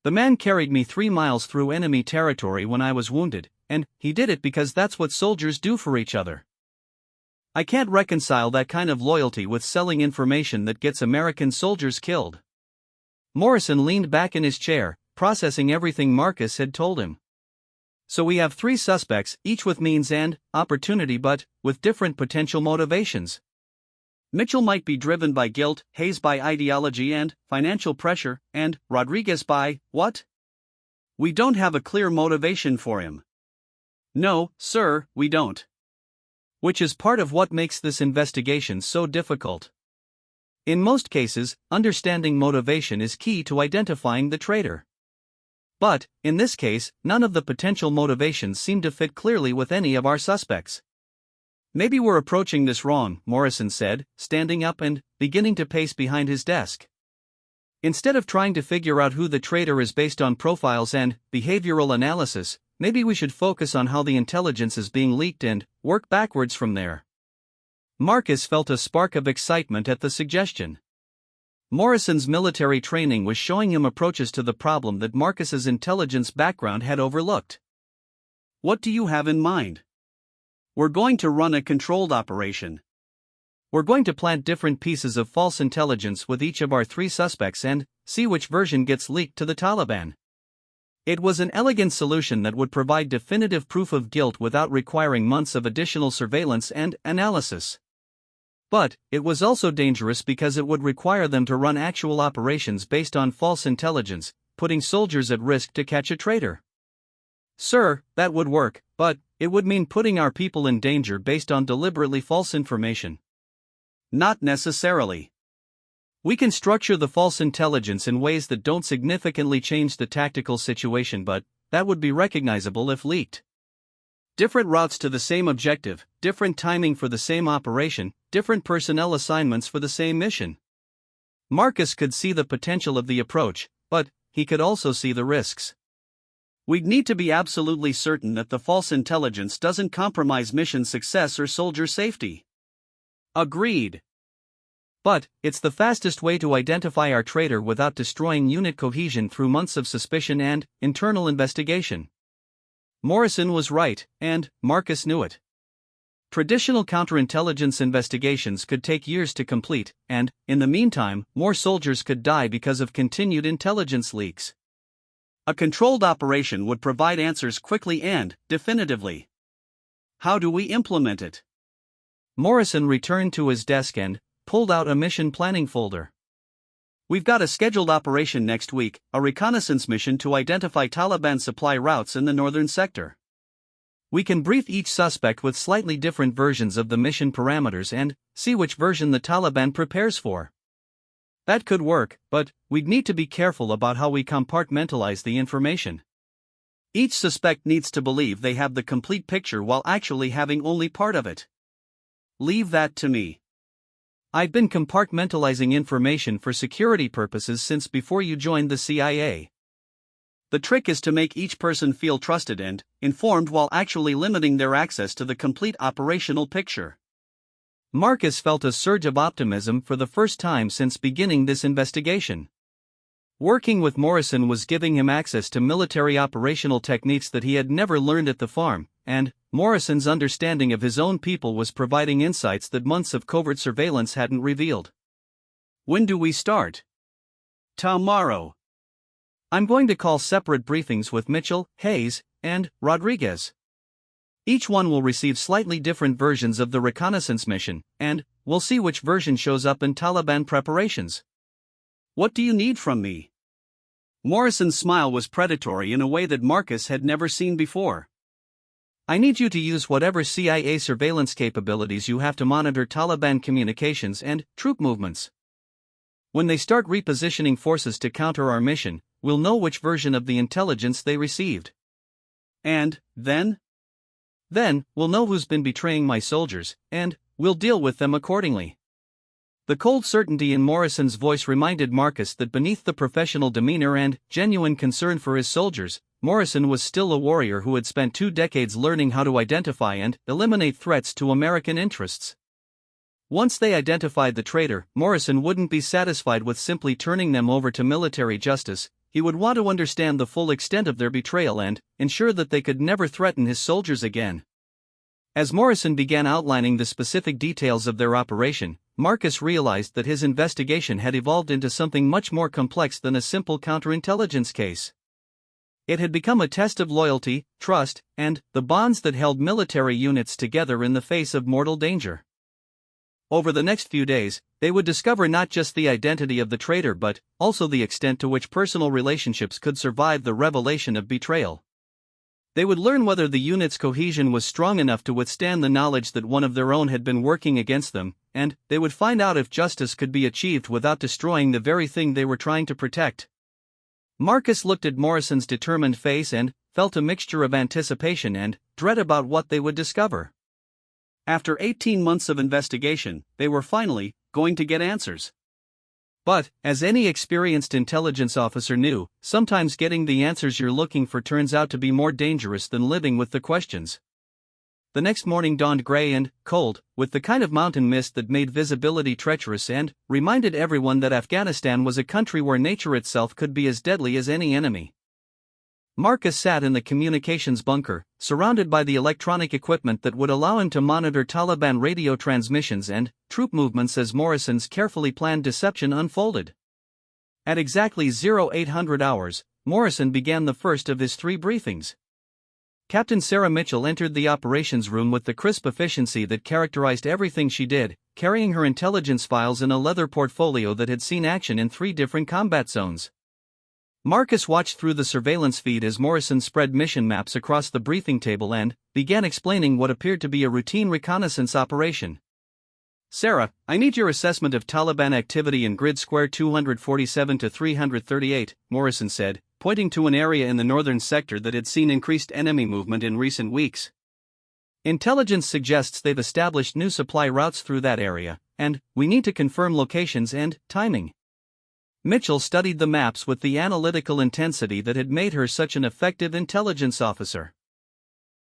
The man carried me 3 miles through enemy territory when I was wounded, and he did it because that's what soldiers do for each other. I can't reconcile that kind of loyalty with selling information that gets American soldiers killed. Morrison leaned back in his chair, processing everything Marcus had told him. So we have 3 suspects, each with means and opportunity but with different potential motivations. Mitchell might be driven by guilt, Hayes by ideology and financial pressure, and Rodriguez by what? We don't have a clear motivation for him. No, sir, we don't. Which is part of what makes this investigation so difficult. In most cases, understanding motivation is key to identifying the traitor. But, in this case, none of the potential motivations seem to fit clearly with any of our suspects. Maybe we're approaching this wrong, Morrison said, standing up and beginning to pace behind his desk. Instead of trying to figure out who the traitor is based on profiles and behavioral analysis, maybe we should focus on how the intelligence is being leaked and work backwards from there. Marcus felt a spark of excitement at the suggestion. Morrison's military training was showing him approaches to the problem that Marcus's intelligence background had overlooked. What do you have in mind? We're going to run a controlled operation. We're going to plant different pieces of false intelligence with each of our 3 suspects and see which version gets leaked to the Taliban. It was an elegant solution that would provide definitive proof of guilt without requiring months of additional surveillance and analysis. But, it was also dangerous because it would require them to run actual operations based on false intelligence, putting soldiers at risk to catch a traitor. Sir, that would work, but it would mean putting our people in danger based on deliberately false information. Not necessarily. We can structure the false intelligence in ways that don't significantly change the tactical situation, but that would be recognizable if leaked. Different routes to the same objective, different timing for the same operation, different personnel assignments for the same mission. Marcus could see the potential of the approach, but he could also see the risks. We'd need to be absolutely certain that the false intelligence doesn't compromise mission success or soldier safety. Agreed. But, it's the fastest way to identify our traitor without destroying unit cohesion through months of suspicion and internal investigation. Morrison was right, and Marcus knew it. Traditional counterintelligence investigations could take years to complete, and, in the meantime, more soldiers could die because of continued intelligence leaks. A controlled operation would provide answers quickly and definitively. How do we implement it? Morrison returned to his desk and pulled out a mission planning folder. We've got a scheduled operation next week, a reconnaissance mission to identify Taliban supply routes in the northern sector. We can brief each suspect with slightly different versions of the mission parameters and see which version the Taliban prepares for. That could work, but we'd need to be careful about how we compartmentalize the information. Each suspect needs to believe they have the complete picture while actually having only part of it. Leave that to me. I've been compartmentalizing information for security purposes since before you joined the CIA. The trick is to make each person feel trusted and informed while actually limiting their access to the complete operational picture. Marcus felt a surge of optimism for the first time since beginning this investigation. Working with Morrison was giving him access to military operational techniques that he had never learned at the farm, and Morrison's understanding of his own people was providing insights that months of covert surveillance hadn't revealed. When do we start? Tomorrow. I'm going to call separate briefings with Mitchell, Hayes, and Rodriguez. Each one will receive slightly different versions of the reconnaissance mission, and we'll see which version shows up in Taliban preparations. What do you need from me? Morrison's smile was predatory in a way that Marcus had never seen before. I need you to use whatever CIA surveillance capabilities you have to monitor Taliban communications and troop movements. When they start repositioning forces to counter our mission, we'll know which version of the intelligence they received. And then? Then, we'll know who's been betraying my soldiers, and we'll deal with them accordingly. The cold certainty in Morrison's voice reminded Marcus that beneath the professional demeanor and genuine concern for his soldiers, Morrison was still a warrior who had spent 2 decades learning how to identify and eliminate threats to American interests. Once they identified the traitor, Morrison wouldn't be satisfied with simply turning them over to military justice. He would want to understand the full extent of their betrayal and ensure that they could never threaten his soldiers again. As Morrison began outlining the specific details of their operation, Marcus realized that his investigation had evolved into something much more complex than a simple counterintelligence case. It had become a test of loyalty, trust, and the bonds that held military units together in the face of mortal danger. Over the next few days, they would discover not just the identity of the traitor but also the extent to which personal relationships could survive the revelation of betrayal. They would learn whether the unit's cohesion was strong enough to withstand the knowledge that one of their own had been working against them, and they would find out if justice could be achieved without destroying the very thing they were trying to protect. Marcus looked at Morrison's determined face and felt a mixture of anticipation and dread about what they would discover. After 18 months of investigation, they were finally going to get answers. But, as any experienced intelligence officer knew, sometimes getting the answers you're looking for turns out to be more dangerous than living with the questions. The next morning dawned gray and cold, with the kind of mountain mist that made visibility treacherous and reminded everyone that Afghanistan was a country where nature itself could be as deadly as any enemy. Marcus sat in the communications bunker, surrounded by the electronic equipment that would allow him to monitor Taliban radio transmissions and troop movements as Morrison's carefully planned deception unfolded. At exactly 0800 hours, Morrison began the first of his 3 briefings. Captain Sarah Mitchell entered the operations room with the crisp efficiency that characterized everything she did, carrying her intelligence files in a leather portfolio that had seen action in 3 different combat zones. Marcus watched through the surveillance feed as Morrison spread mission maps across the briefing table and began explaining what appeared to be a routine reconnaissance operation. Sarah, I need your assessment of Taliban activity in grid square 247 to 338, Morrison said, pointing to an area in the northern sector that had seen increased enemy movement in recent weeks. Intelligence suggests they've established new supply routes through that area, and we need to confirm locations and timing. Mitchell studied the maps with the analytical intensity that had made her such an effective intelligence officer.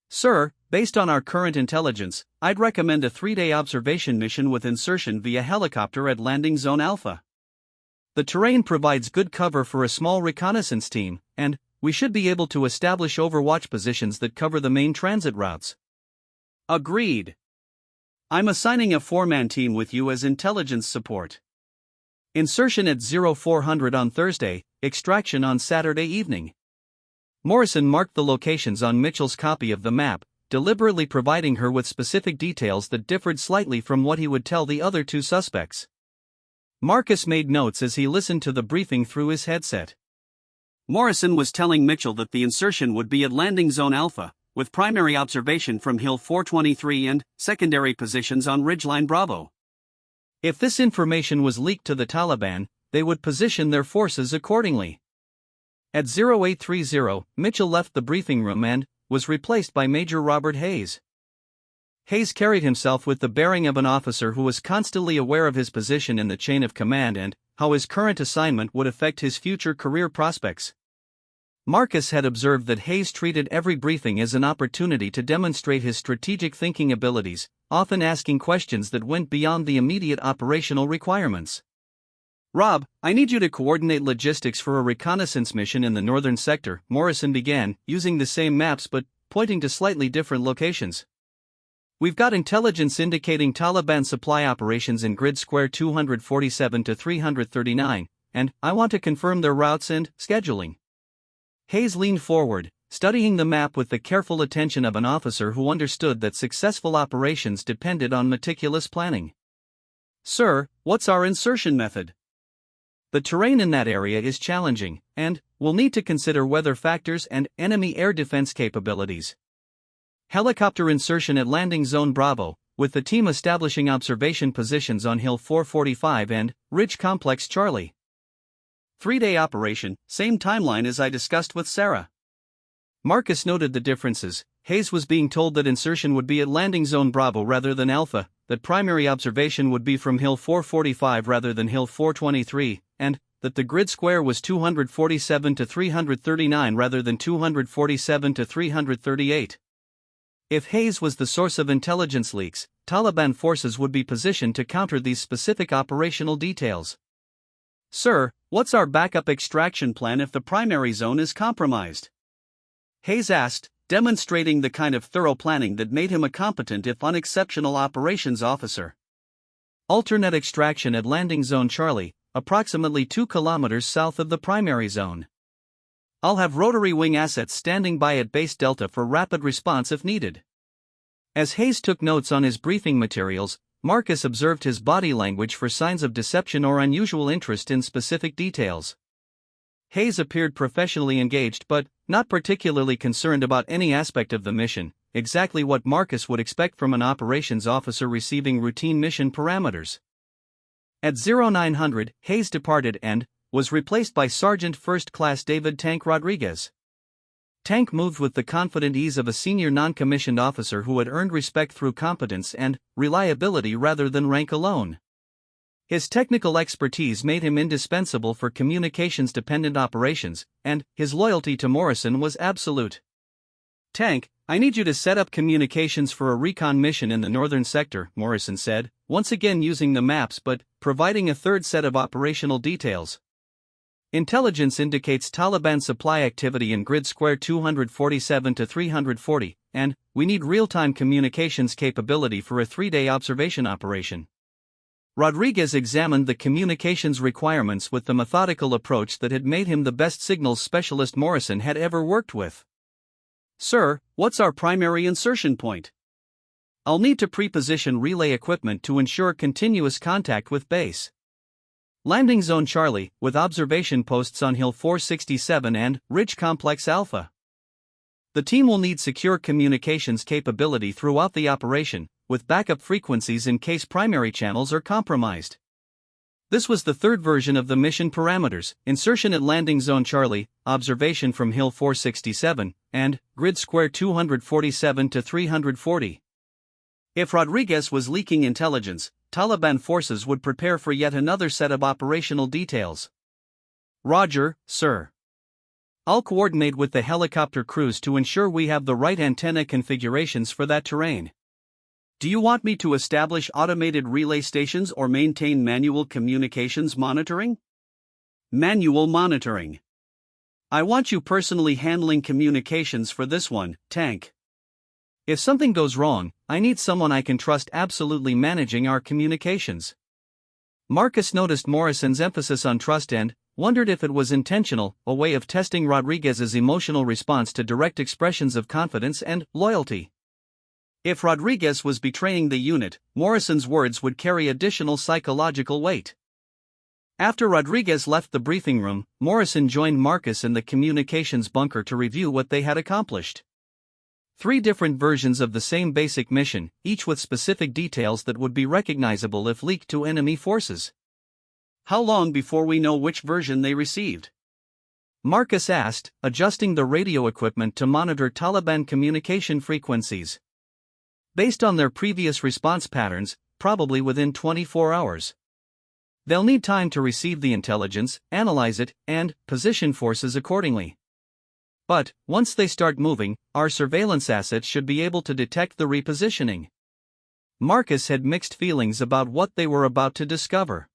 Sir, based on our current intelligence, I'd recommend a 3-day observation mission with insertion via helicopter at Landing Zone Alpha. The terrain provides good cover for a small reconnaissance team, and we should be able to establish overwatch positions that cover the main transit routes. Agreed. I'm assigning a 4-man team with you as intelligence support. Insertion at 0400 on Thursday, extraction on Saturday evening. Morrison marked the locations on Mitchell's copy of the map, deliberately providing her with specific details that differed slightly from what he would tell the other 2 suspects. Marcus made notes as he listened to the briefing through his headset. Morrison was telling Mitchell that the insertion would be at Landing Zone Alpha, with primary observation from Hill 423 and secondary positions on Ridgeline Bravo. If this information was leaked to the Taliban, they would position their forces accordingly. At 0830, Mitchell left the briefing room and was replaced by Major Robert Hayes. Hayes carried himself with the bearing of an officer who was constantly aware of his position in the chain of command and how his current assignment would affect his future career prospects. Marcus had observed that Hayes treated every briefing as an opportunity to demonstrate his strategic thinking abilities, often asking questions that went beyond the immediate operational requirements. Rob, I need you to coordinate logistics for a reconnaissance mission in the northern sector, Morrison began, using the same maps but pointing to slightly different locations. We've got intelligence indicating Taliban supply operations in grid square 247 to 339, and I want to confirm their routes and scheduling. Hayes leaned forward, studying the map with the careful attention of an officer who understood that successful operations depended on meticulous planning. Sir, what's our insertion method? The terrain in that area is challenging, and we'll need to consider weather factors and enemy air defense capabilities. Helicopter insertion at Landing Zone Bravo, with the team establishing observation positions on Hill 445 and Ridge Complex Charlie. 3-day operation, same timeline as I discussed with Sarah. Marcus noted the differences, Hayes was being told that insertion would be at landing zone Bravo rather than Alpha, that primary observation would be from Hill 445 rather than Hill 423, and that the grid square was 247 to 339 rather than 247 to 338. If Hayes was the source of intelligence leaks, Taliban forces would be positioned to counter these specific operational details. Sir, what's our backup extraction plan if the primary zone is compromised? Hayes asked, demonstrating the kind of thorough planning that made him a competent if unexceptional operations officer. Alternate extraction at landing zone Charlie, approximately 2 kilometers south of the primary zone. I'll have rotary wing assets standing by at base Delta for rapid response if needed. As Hayes took notes on his briefing materials, Marcus observed his body language for signs of deception or unusual interest in specific details. Hayes appeared professionally engaged but not particularly concerned about any aspect of the mission, exactly what Marcus would expect from an operations officer receiving routine mission parameters. At 0900, Hayes departed and was replaced by Sergeant First Class David Tank Rodriguez. Tank moved with the confident ease of a senior non-commissioned officer who had earned respect through competence and reliability rather than rank alone. His technical expertise made him indispensable for communications-dependent operations, and his loyalty to Morrison was absolute. Tank, I need you to set up communications for a recon mission in the northern sector, Morrison said, once again using the maps but providing a third set of operational details. Intelligence indicates Taliban supply activity in grid square 247 to 340, and we need real-time communications capability for a 3-day observation operation. Rodriguez examined the communications requirements with the methodical approach that had made him the best signals specialist Morrison had ever worked with. Sir, what's our primary insertion point? I'll need to pre-position relay equipment to ensure continuous contact with base. Landing zone Charlie, with observation posts on Hill 467 and Ridge Complex Alpha. The team will need secure communications capability throughout the operation, with backup frequencies in case primary channels are compromised. This was the third version of the mission parameters: insertion at landing zone Charlie, observation from Hill 467, and grid square 247 to 340. If Rodriguez was leaking intelligence, Taliban forces would prepare for yet another set of operational details. Roger, sir. I'll coordinate with the helicopter crews to ensure we have the right antenna configurations for that terrain. Do you want me to establish automated relay stations or maintain manual communications monitoring? Manual monitoring. I want you personally handling communications for this one, Tank. If something goes wrong, I need someone I can trust absolutely managing our communications. Marcus noticed Morrison's emphasis on trust and wondered if it was intentional, a way of testing Rodriguez's emotional response to direct expressions of confidence and loyalty. If Rodriguez was betraying the unit, Morrison's words would carry additional psychological weight. After Rodriguez left the briefing room, Morrison joined Marcus in the communications bunker to review what they had accomplished. 3 different versions of the same basic mission, each with specific details that would be recognizable if leaked to enemy forces. How long before we know which version they received? Marcus asked, adjusting the radio equipment to monitor Taliban communication frequencies. Based on their previous response patterns, probably within 24 hours. They'll need time to receive the intelligence, analyze it, and position forces accordingly. But, once they start moving, our surveillance assets should be able to detect the repositioning. Marcus had mixed feelings about what they were about to discover.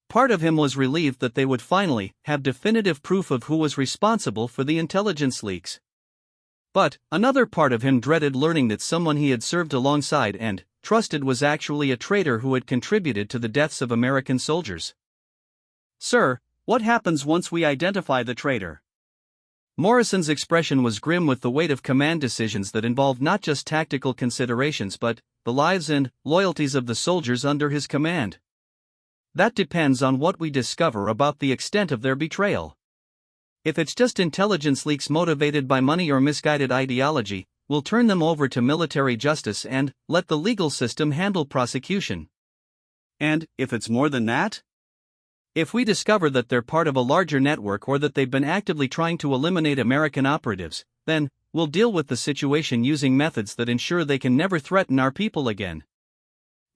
Part of him was relieved that they would finally have definitive proof of who was responsible for the intelligence leaks. But, another part of him dreaded learning that someone he had served alongside and trusted was actually a traitor who had contributed to the deaths of American soldiers. Sir, what happens once we identify the traitor? Morrison's expression was grim with the weight of command decisions that involved not just tactical considerations but the lives and loyalties of the soldiers under his command. That depends on what we discover about the extent of their betrayal. If it's just intelligence leaks motivated by money or misguided ideology, we'll turn them over to military justice and let the legal system handle prosecution. And if it's more than that? If we discover that they're part of a larger network or that they've been actively trying to eliminate American operatives, then we'll deal with the situation using methods that ensure they can never threaten our people again."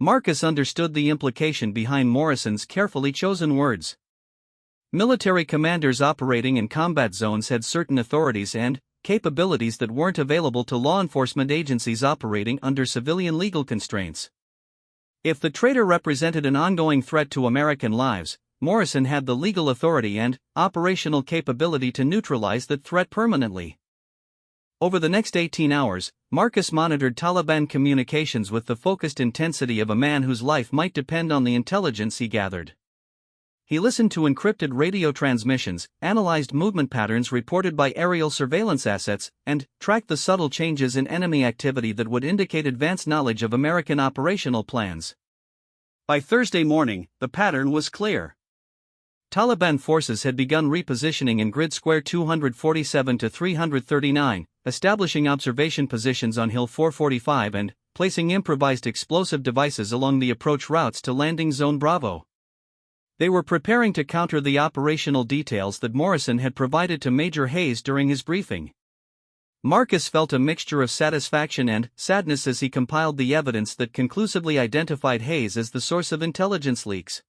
Marcus understood the implication behind Morrison's carefully chosen words. Military commanders operating in combat zones had certain authorities and capabilities that weren't available to law enforcement agencies operating under civilian legal constraints. If the traitor represented an ongoing threat to American lives, Morrison had the legal authority and operational capability to neutralize that threat permanently. Over the next 18 hours, Marcus monitored Taliban communications with the focused intensity of a man whose life might depend on the intelligence he gathered. He listened to encrypted radio transmissions, analyzed movement patterns reported by aerial surveillance assets, and tracked the subtle changes in enemy activity that would indicate advanced knowledge of American operational plans. By Thursday morning, the pattern was clear. Taliban forces had begun repositioning in grid square 247 to 339, establishing observation positions on Hill 445 and placing improvised explosive devices along the approach routes to Landing Zone Bravo. They were preparing to counter the operational details that Morrison had provided to Major Hayes during his briefing. Marcus felt a mixture of satisfaction and sadness as he compiled the evidence that conclusively identified Hayes as the source of intelligence leaks.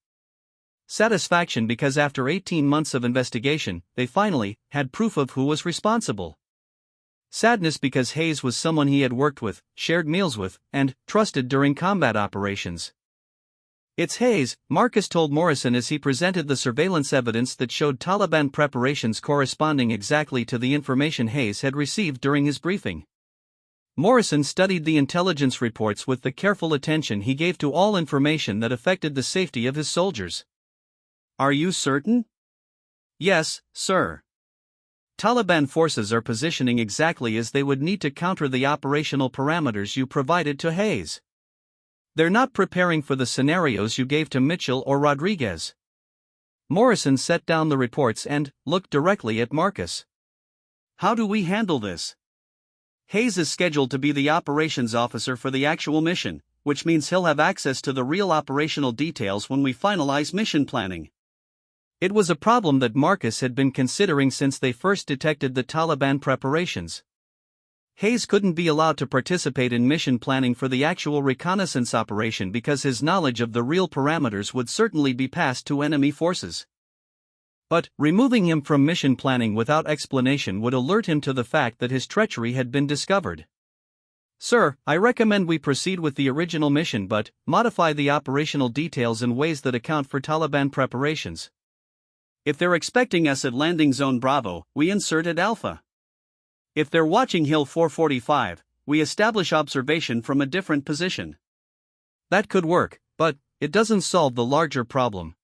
Satisfaction because after 18 months of investigation, they finally had proof of who was responsible. Sadness because Hayes was someone he had worked with, shared meals with, and trusted during combat operations. "It's Hayes," Marcus told Morrison as he presented the surveillance evidence that showed Taliban preparations corresponding exactly to the information Hayes had received during his briefing. Morrison studied the intelligence reports with the careful attention he gave to all information that affected the safety of his soldiers. "Are you certain?" "Yes, sir. Taliban forces are positioning exactly as they would need to counter the operational parameters you provided to Hayes. They're not preparing for the scenarios you gave to Mitchell or Rodriguez." Morrison set down the reports and looked directly at Marcus. "How do we handle this?" "Hayes is scheduled to be the operations officer for the actual mission, which means he'll have access to the real operational details when we finalize mission planning." It was a problem that Marcus had been considering since they first detected the Taliban preparations. Hayes couldn't be allowed to participate in mission planning for the actual reconnaissance operation because his knowledge of the real parameters would certainly be passed to enemy forces. But removing him from mission planning without explanation would alert him to the fact that his treachery had been discovered. "Sir, I recommend we proceed with the original mission but modify the operational details in ways that account for Taliban preparations. If they're expecting us at Landing Zone Bravo, we insert at Alpha. If they're watching Hill 445, we establish observation from a different position." That could work, but it doesn't solve the larger problem.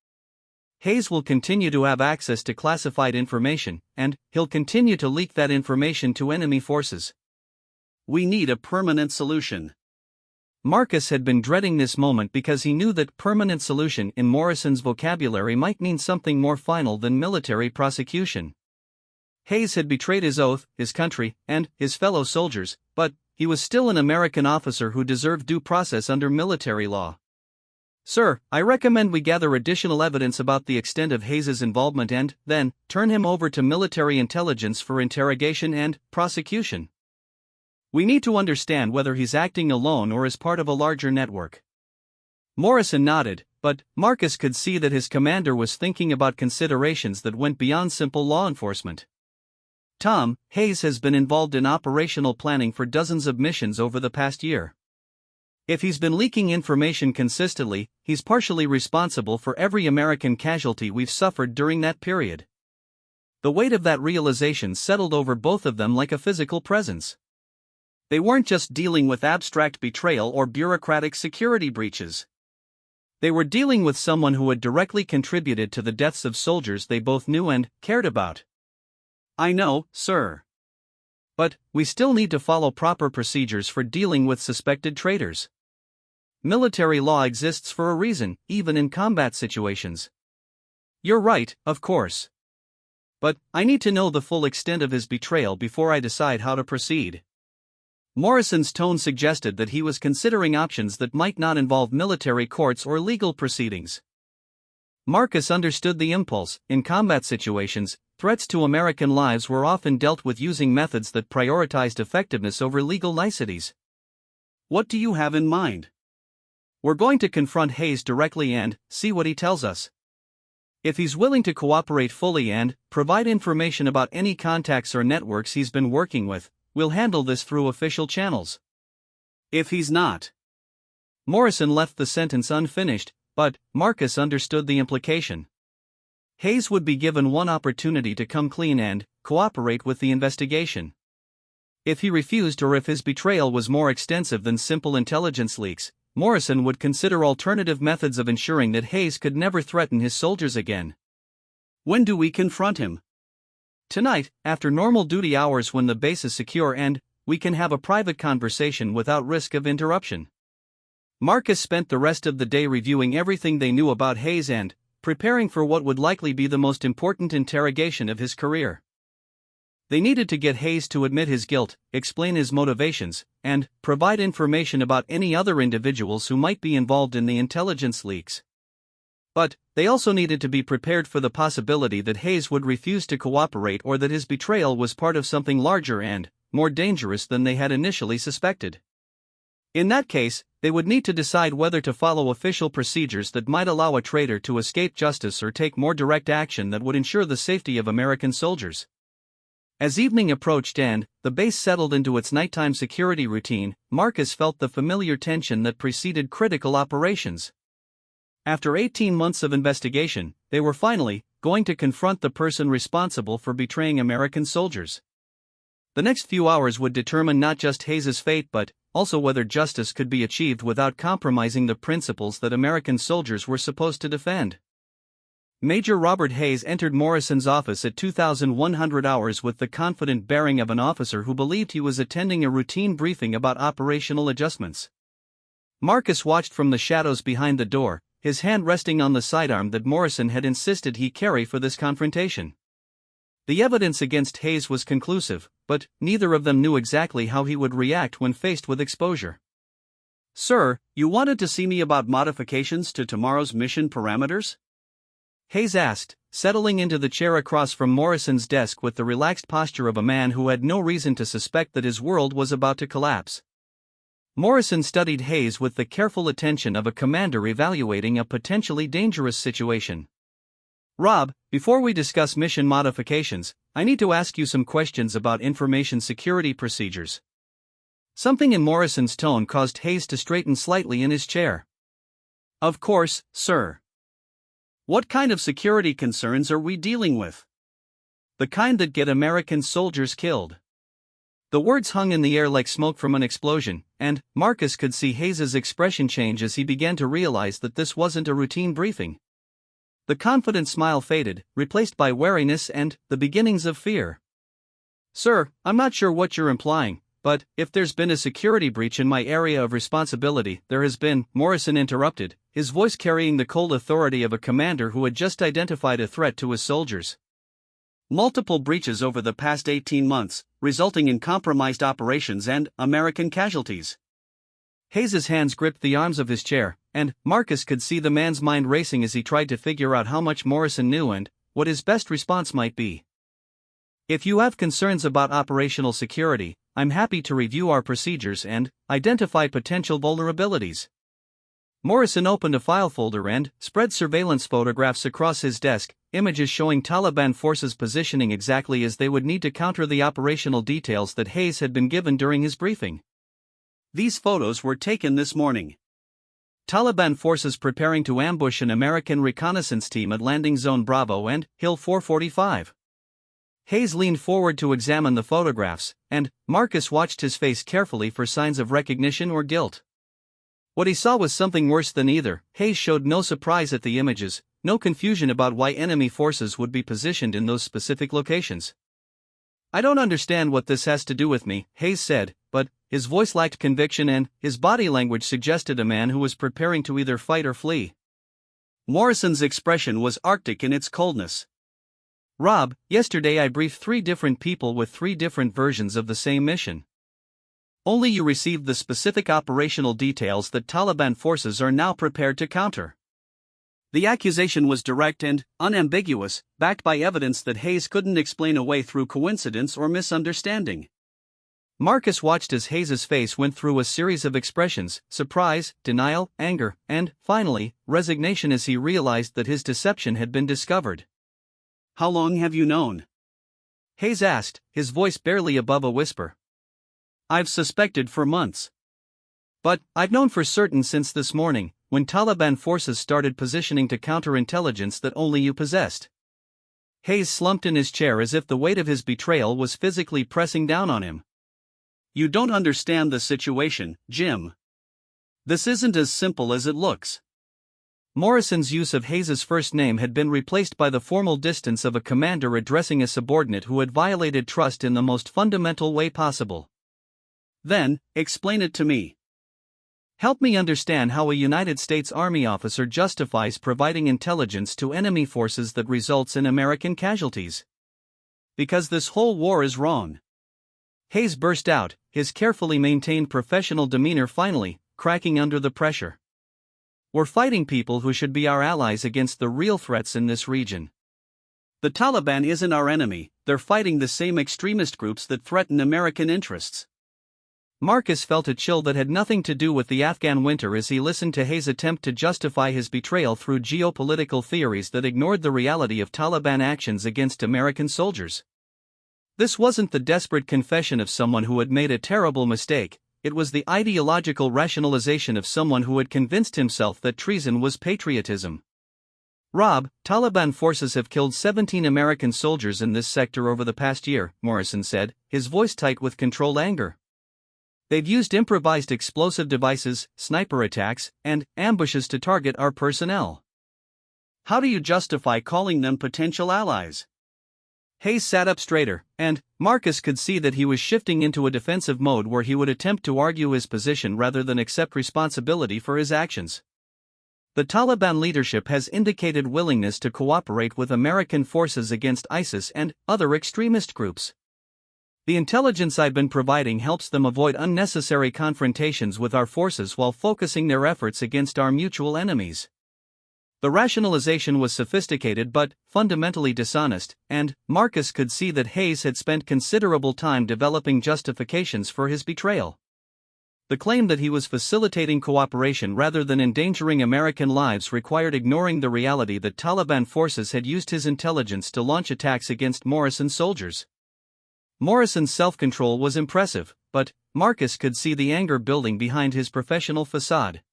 Hayes will continue to have access to classified information, and he'll continue to leak that information to enemy forces. We need a permanent solution. Marcus had been dreading this moment because he knew that permanent solution in Morrison's vocabulary might mean something more final than military prosecution. Hayes had betrayed his oath, his country, and his fellow soldiers, but he was still an American officer who deserved due process under military law. "Sir, I recommend we gather additional evidence about the extent of Hayes's involvement and, then, turn him over to military intelligence for interrogation and prosecution. We need to understand whether he's acting alone or as part of a larger network." Morrison nodded, but Marcus could see that his commander was thinking about considerations that went beyond simple law enforcement. "Tom, Hayes has been involved in operational planning for dozens of missions over the past year. If he's been leaking information consistently, he's partially responsible for every American casualty we've suffered during that period." The weight of that realization settled over both of them like a physical presence. They weren't just dealing with abstract betrayal or bureaucratic security breaches. They were dealing with someone who had directly contributed to the deaths of soldiers they both knew and cared about. "I know, sir. But we still need to follow proper procedures for dealing with suspected traitors. Military law exists for a reason, even in combat situations." "You're right, of course. But I need to know the full extent of his betrayal before I decide how to proceed." Morrison's tone suggested that he was considering options that might not involve military courts or legal proceedings. Marcus understood the impulse. In combat situations, threats to American lives were often dealt with using methods that prioritized effectiveness over legal niceties. What do you have in mind? We're going to confront Hayes directly and see what he tells us. If he's willing to cooperate fully and provide information about any contacts or networks he's been working with, we'll handle this through official channels. If he's not. Morrison left the sentence unfinished, but Marcus understood the implication. Hayes would be given one opportunity to come clean and cooperate with the investigation. If he refused or if his betrayal was more extensive than simple intelligence leaks, Morrison would consider alternative methods of ensuring that Hayes could never threaten his soldiers again. When do we confront him? Tonight, after normal duty hours when the base is secure and we can have a private conversation without risk of interruption. Marcus spent the rest of the day reviewing everything they knew about Hayes and preparing for what would likely be the most important interrogation of his career. They needed to get Hayes to admit his guilt, explain his motivations, and provide information about any other individuals who might be involved in the intelligence leaks. But they also needed to be prepared for the possibility that Hayes would refuse to cooperate or that his betrayal was part of something larger and more dangerous than they had initially suspected. In that case, they would need to decide whether to follow official procedures that might allow a traitor to escape justice or take more direct action that would ensure the safety of American soldiers. As evening approached and the base settled into its nighttime security routine, Marcus felt the familiar tension that preceded critical operations. After 18 months of investigation, they were finally going to confront the person responsible for betraying American soldiers. The next few hours would determine not just Hayes' fate but also whether justice could be achieved without compromising the principles that American soldiers were supposed to defend. Major Robert Hayes entered Morrison's office at 2100 hours with the confident bearing of an officer who believed he was attending a routine briefing about operational adjustments. Marcus watched from the shadows behind the door, his hand resting on the sidearm that Morrison had insisted he carry for this confrontation. The evidence against Hayes was conclusive, but neither of them knew exactly how he would react when faced with exposure. Sir, you wanted to see me about modifications to tomorrow's mission parameters? Hayes asked, settling into the chair across from Morrison's desk with the relaxed posture of a man who had no reason to suspect that his world was about to collapse. Morrison studied Hayes with the careful attention of a commander evaluating a potentially dangerous situation. Rob, before we discuss mission modifications, I need to ask you some questions about information security procedures. Something in Morrison's tone caused Hayes to straighten slightly in his chair. Of course, sir. What kind of security concerns are we dealing with? The kind that get American soldiers killed. The words hung in the air like smoke from an explosion, and Marcus could see Hayes' expression change as he began to realize that this wasn't a routine briefing. The confident smile faded, replaced by wariness and the beginnings of fear. Sir, I'm not sure what you're implying, but if there's been a security breach in my area of responsibility, there has been, Morrison interrupted, his voice carrying the cold authority of a commander who had just identified a threat to his soldiers. Multiple breaches over the past 18 months, resulting in compromised operations and American casualties. Hayes' hands gripped the arms of his chair, and Marcus could see the man's mind racing as he tried to figure out how much Morrison knew and what his best response might be. If you have concerns about operational security, I'm happy to review our procedures and identify potential vulnerabilities. Morrison opened a file folder and spread surveillance photographs across his desk, images showing Taliban forces positioning exactly as they would need to counter the operational details that Hayes had been given during his briefing. These photos were taken this morning. Taliban forces preparing to ambush an American reconnaissance team at Landing Zone Bravo and Hill 445. Hayes leaned forward to examine the photographs, and Marcus watched his face carefully for signs of recognition or guilt. What he saw was something worse than either. Hayes showed no surprise at the images, no confusion about why enemy forces would be positioned in those specific locations. I don't understand what this has to do with me, Hayes said, but his voice lacked conviction and his body language suggested a man who was preparing to either fight or flee. Morrison's expression was arctic in its coldness. Rob, yesterday I briefed 3 different people with 3 different versions of the same mission. Only you received the specific operational details that Taliban forces are now prepared to counter. The accusation was direct and unambiguous, backed by evidence that Hayes couldn't explain away through coincidence or misunderstanding. Marcus watched as Hayes's face went through a series of expressions: surprise, denial, anger, and, finally, resignation as he realized that his deception had been discovered. "How long have you known?" Hayes asked, his voice barely above a whisper. "I've suspected for months." "But I've known for certain since this morning, when Taliban forces started positioning to counter intelligence that only you possessed." Hayes slumped in his chair as if the weight of his betrayal was physically pressing down on him. "You don't understand the situation, Jim. This isn't as simple as it looks." Morrison's use of Hayes's first name had been replaced by the formal distance of a commander addressing a subordinate who had violated trust in the most fundamental way possible. "Then, explain it to me." "Help me understand how a United States Army officer justifies providing intelligence to enemy forces that results in American casualties." "Because this whole war is wrong." Hayes burst out, his carefully maintained professional demeanor finally cracking under the pressure. "We're fighting people who should be our allies against the real threats in this region." "The Taliban isn't our enemy, they're fighting the same extremist groups that threaten American interests." Marcus felt a chill that had nothing to do with the Afghan winter as he listened to Hayes' attempt to justify his betrayal through geopolitical theories that ignored the reality of Taliban actions against American soldiers. This wasn't the desperate confession of someone who had made a terrible mistake, it was the ideological rationalization of someone who had convinced himself that treason was patriotism. "Rob, Taliban forces have killed 17 American soldiers in this sector over the past year," Morrison said, his voice tight with controlled anger. "They've used improvised explosive devices, sniper attacks, and ambushes to target our personnel." "How do you justify calling them potential allies?" Hayes sat up straighter, and Marcus could see that he was shifting into a defensive mode where he would attempt to argue his position rather than accept responsibility for his actions. "The Taliban leadership has indicated willingness to cooperate with American forces against ISIS and other extremist groups. The intelligence I've been providing helps them avoid unnecessary confrontations with our forces while focusing their efforts against our mutual enemies." The rationalization was sophisticated but fundamentally dishonest, and Marcus could see that Hayes had spent considerable time developing justifications for his betrayal. The claim that he was facilitating cooperation rather than endangering American lives required ignoring the reality that Taliban forces had used his intelligence to launch attacks against Morrison's soldiers. Morrison's self-control was impressive, but Marcus could see the anger building behind his professional facade.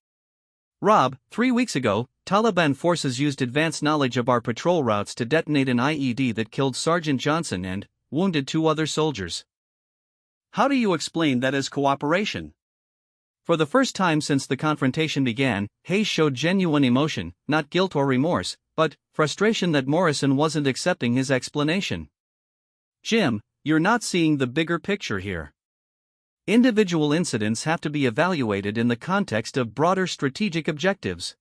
"Rob, 3 weeks ago, Taliban forces used advanced knowledge of our patrol routes to detonate an IED that killed Sergeant Johnson and wounded 2 other soldiers." "How do you explain that as cooperation?" For the first time since the confrontation began, Hayes showed genuine emotion, not guilt or remorse, but frustration that Morrison wasn't accepting his explanation. "Jim, you're not seeing the bigger picture here. Individual incidents have to be evaluated in the context of broader strategic objectives."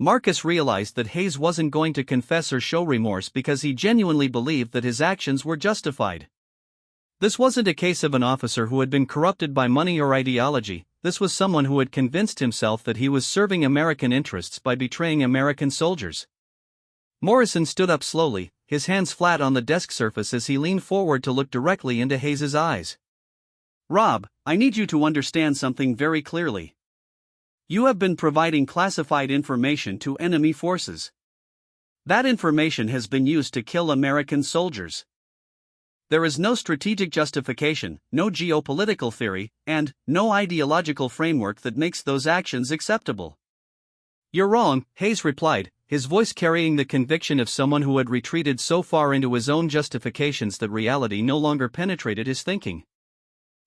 Marcus realized that Hayes wasn't going to confess or show remorse because he genuinely believed that his actions were justified. This wasn't a case of an officer who had been corrupted by money or ideology, this was someone who had convinced himself that he was serving American interests by betraying American soldiers. Morrison stood up slowly, his hands flat on the desk surface as he leaned forward to look directly into Hayes' eyes. "Rob, I need you to understand something very clearly. You have been providing classified information to enemy forces. That information has been used to kill American soldiers. There is no strategic justification, no geopolitical theory, and no ideological framework that makes those actions acceptable." "You're wrong," Hayes replied, his voice carrying the conviction of someone who had retreated so far into his own justifications that reality no longer penetrated his thinking.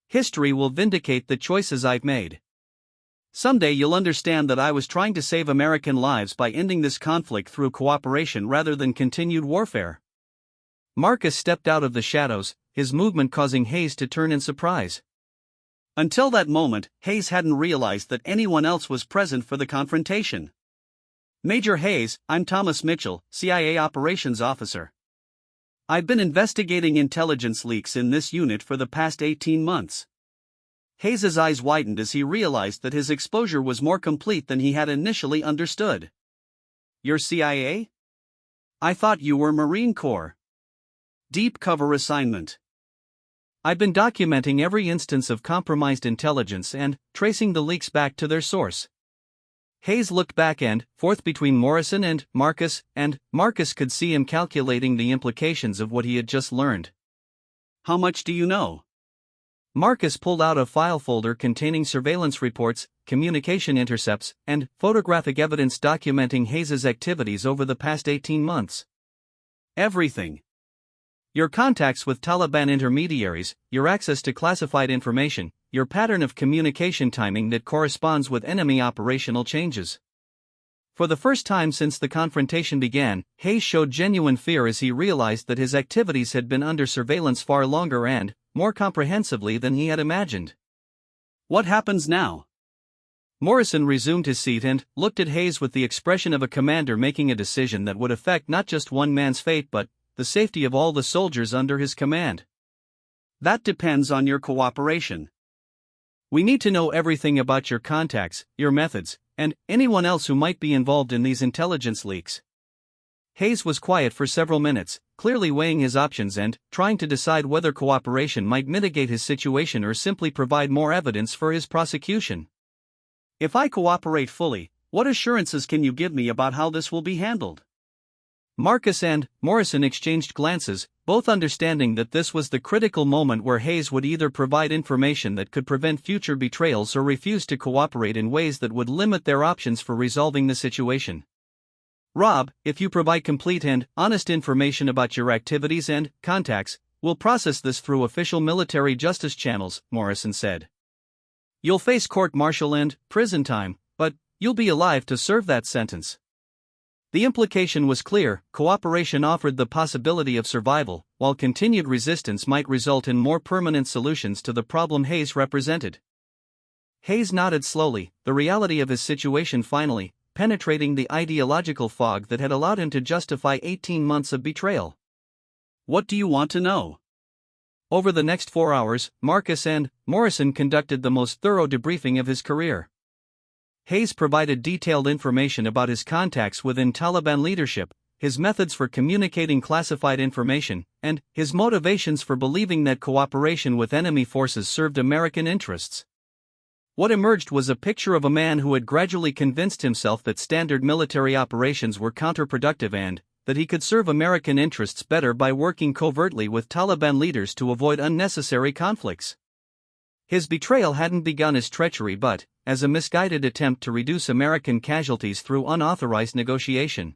"History will vindicate the choices I've made. Someday you'll understand that I was trying to save American lives by ending this conflict through cooperation rather than continued warfare." Marcus stepped out of the shadows, his movement causing Hayes to turn in surprise. Until that moment, Hayes hadn't realized that anyone else was present for the confrontation. "Major Hayes, I'm Thomas Mitchell, CIA Operations Officer. I've been investigating intelligence leaks in this unit for the past 18 months. Hayes' eyes widened as he realized that his exposure was more complete than he had initially understood. You're CIA? I thought you were Marine Corps. Deep cover assignment. I've been documenting every instance of compromised intelligence and tracing the leaks back to their source. Hayes looked back and forth between Morrison and Marcus could see him calculating the implications of what he had just learned. How much do you know? Marcus pulled out a file folder containing surveillance reports, communication intercepts, and photographic evidence documenting Hayes's activities over the past 18 months. Everything. Your contacts with Taliban intermediaries, your access to classified information, your pattern of communication timing that corresponds with enemy operational changes. For the first time since the confrontation began, Hayes showed genuine fear as he realized that his activities had been under surveillance far longer and more comprehensively than he had imagined. What happens now? Morrison resumed his seat and looked at Hayes with the expression of a commander making a decision that would affect not just one man's fate but the safety of all the soldiers under his command. That depends on your cooperation. We need to know everything about your contacts, your methods, and anyone else who might be involved in these intelligence leaks. Hayes was quiet for several minutes, clearly weighing his options and trying to decide whether cooperation might mitigate his situation or simply provide more evidence for his prosecution. If I cooperate fully, what assurances can you give me about how this will be handled? Marcus and Morrison exchanged glances, both understanding that this was the critical moment where Hayes would either provide information that could prevent future betrayals or refuse to cooperate in ways that would limit their options for resolving the situation. Rob, if you provide complete and honest information about your activities and contacts, we'll process this through official military justice channels, Morrison said. You'll face court-martial and prison time, but you'll be alive to serve that sentence. The implication was clear: cooperation offered the possibility of survival, while continued resistance might result in more permanent solutions to the problem Hayes represented. Hayes nodded slowly, the reality of his situation finally penetrating the ideological fog that had allowed him to justify 18 months of betrayal. What do you want to know? Over the next 4 hours, Marcus and Morrison conducted the most thorough debriefing of his career. Hayes provided detailed information about his contacts within Taliban leadership, his methods for communicating classified information, and his motivations for believing that cooperation with enemy forces served American interests. What emerged was a picture of a man who had gradually convinced himself that standard military operations were counterproductive and that he could serve American interests better by working covertly with Taliban leaders to avoid unnecessary conflicts. His betrayal hadn't begun as treachery but as a misguided attempt to reduce American casualties through unauthorized negotiation.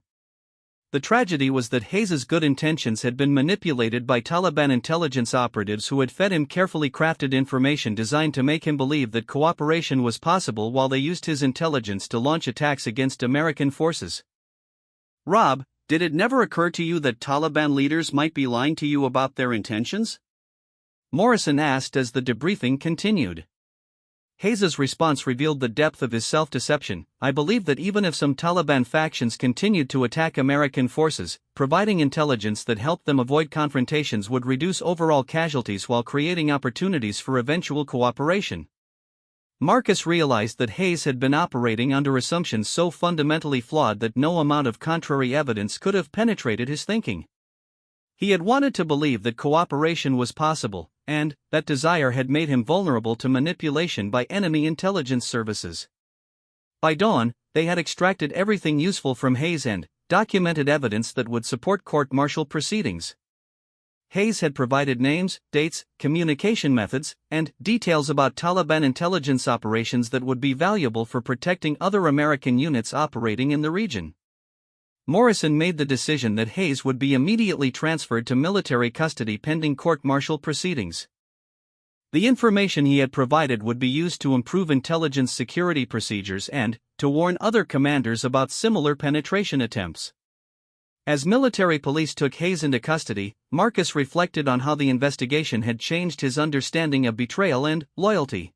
The tragedy was that Hayes's good intentions had been manipulated by Taliban intelligence operatives who had fed him carefully crafted information designed to make him believe that cooperation was possible while they used his intelligence to launch attacks against American forces. Rob, did it never occur to you that Taliban leaders might be lying to you about their intentions? Morrison asked as the debriefing continued. Hayes's response revealed the depth of his self-deception. I believe that even if some Taliban factions continued to attack American forces, providing intelligence that helped them avoid confrontations would reduce overall casualties while creating opportunities for eventual cooperation. Marcus realized that Hayes had been operating under assumptions so fundamentally flawed that no amount of contrary evidence could have penetrated his thinking. He had wanted to believe that cooperation was possible, and that desire had made him vulnerable to manipulation by enemy intelligence services. By dawn, they had extracted everything useful from Hayes and documented evidence that would support court-martial proceedings. Hayes had provided names, dates, communication methods, and details about Taliban intelligence operations that would be valuable for protecting other American units operating in the region. Morrison made the decision that Hayes would be immediately transferred to military custody pending court-martial proceedings. The information he had provided would be used to improve intelligence security procedures and to warn other commanders about similar penetration attempts. As military police took Hayes into custody, Marcus reflected on how the investigation had changed his understanding of betrayal and loyalty.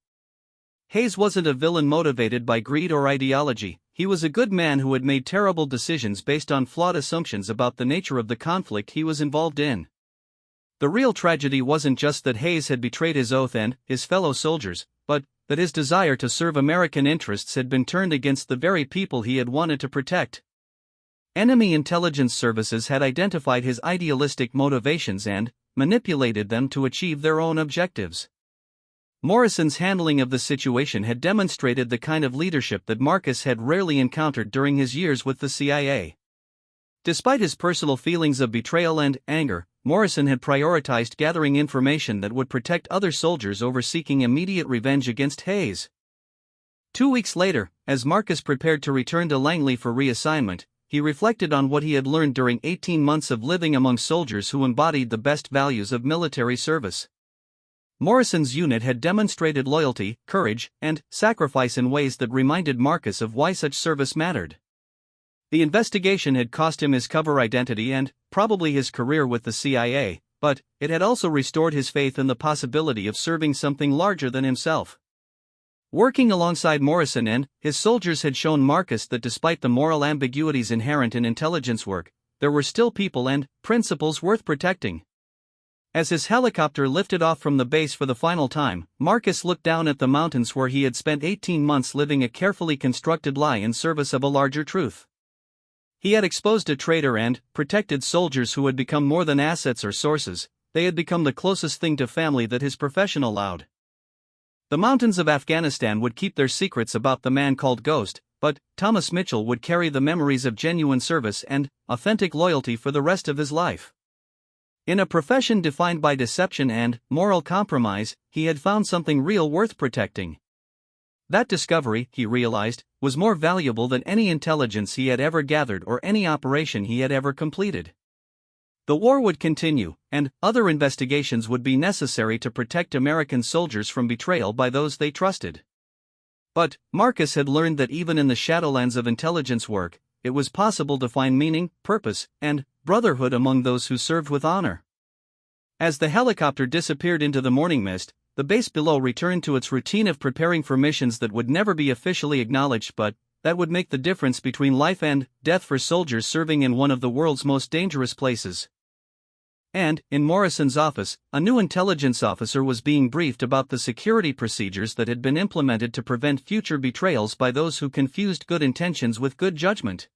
Hayes wasn't a villain motivated by greed or ideology. He was a good man who had made terrible decisions based on flawed assumptions about the nature of the conflict he was involved in. The real tragedy wasn't just that Hayes had betrayed his oath and his fellow soldiers, but that his desire to serve American interests had been turned against the very people he had wanted to protect. Enemy intelligence services had identified his idealistic motivations and manipulated them to achieve their own objectives. Morrison's handling of the situation had demonstrated the kind of leadership that Marcus had rarely encountered during his years with the CIA. Despite his personal feelings of betrayal and anger, Morrison had prioritized gathering information that would protect other soldiers over seeking immediate revenge against Hayes. 2 weeks later, as Marcus prepared to return to Langley for reassignment, he reflected on what he had learned during 18 months of living among soldiers who embodied the best values of military service. Morrison's unit had demonstrated loyalty, courage, and sacrifice in ways that reminded Marcus of why such service mattered. The investigation had cost him his cover identity and, probably his career with the CIA, but it had also restored his faith in the possibility of serving something larger than himself. Working alongside Morrison and his soldiers had shown Marcus that despite the moral ambiguities inherent in intelligence work, there were still people and principles worth protecting. As his helicopter lifted off from the base for the final time, Marcus looked down at the mountains where he had spent 18 months living a carefully constructed lie in service of a larger truth. He had exposed a traitor and protected soldiers who had become more than assets or sources, they had become the closest thing to family that his profession allowed. The mountains of Afghanistan would keep their secrets about the man called Ghost, but Thomas Mitchell would carry the memories of genuine service and authentic loyalty for the rest of his life. In a profession defined by deception and moral compromise, he had found something real worth protecting. That discovery, he realized, was more valuable than any intelligence he had ever gathered or any operation he had ever completed. The war would continue, and other investigations would be necessary to protect American soldiers from betrayal by those they trusted. But Marcus had learned that even in the shadowlands of intelligence work, it was possible to find meaning, purpose, and brotherhood among those who served with honor. As the helicopter disappeared into the morning mist, the base below returned to its routine of preparing for missions that would never be officially acknowledged but that would make the difference between life and death for soldiers serving in one of the world's most dangerous places. And, in Morrison's office, a new intelligence officer was being briefed about the security procedures that had been implemented to prevent future betrayals by those who confused good intentions with good judgment.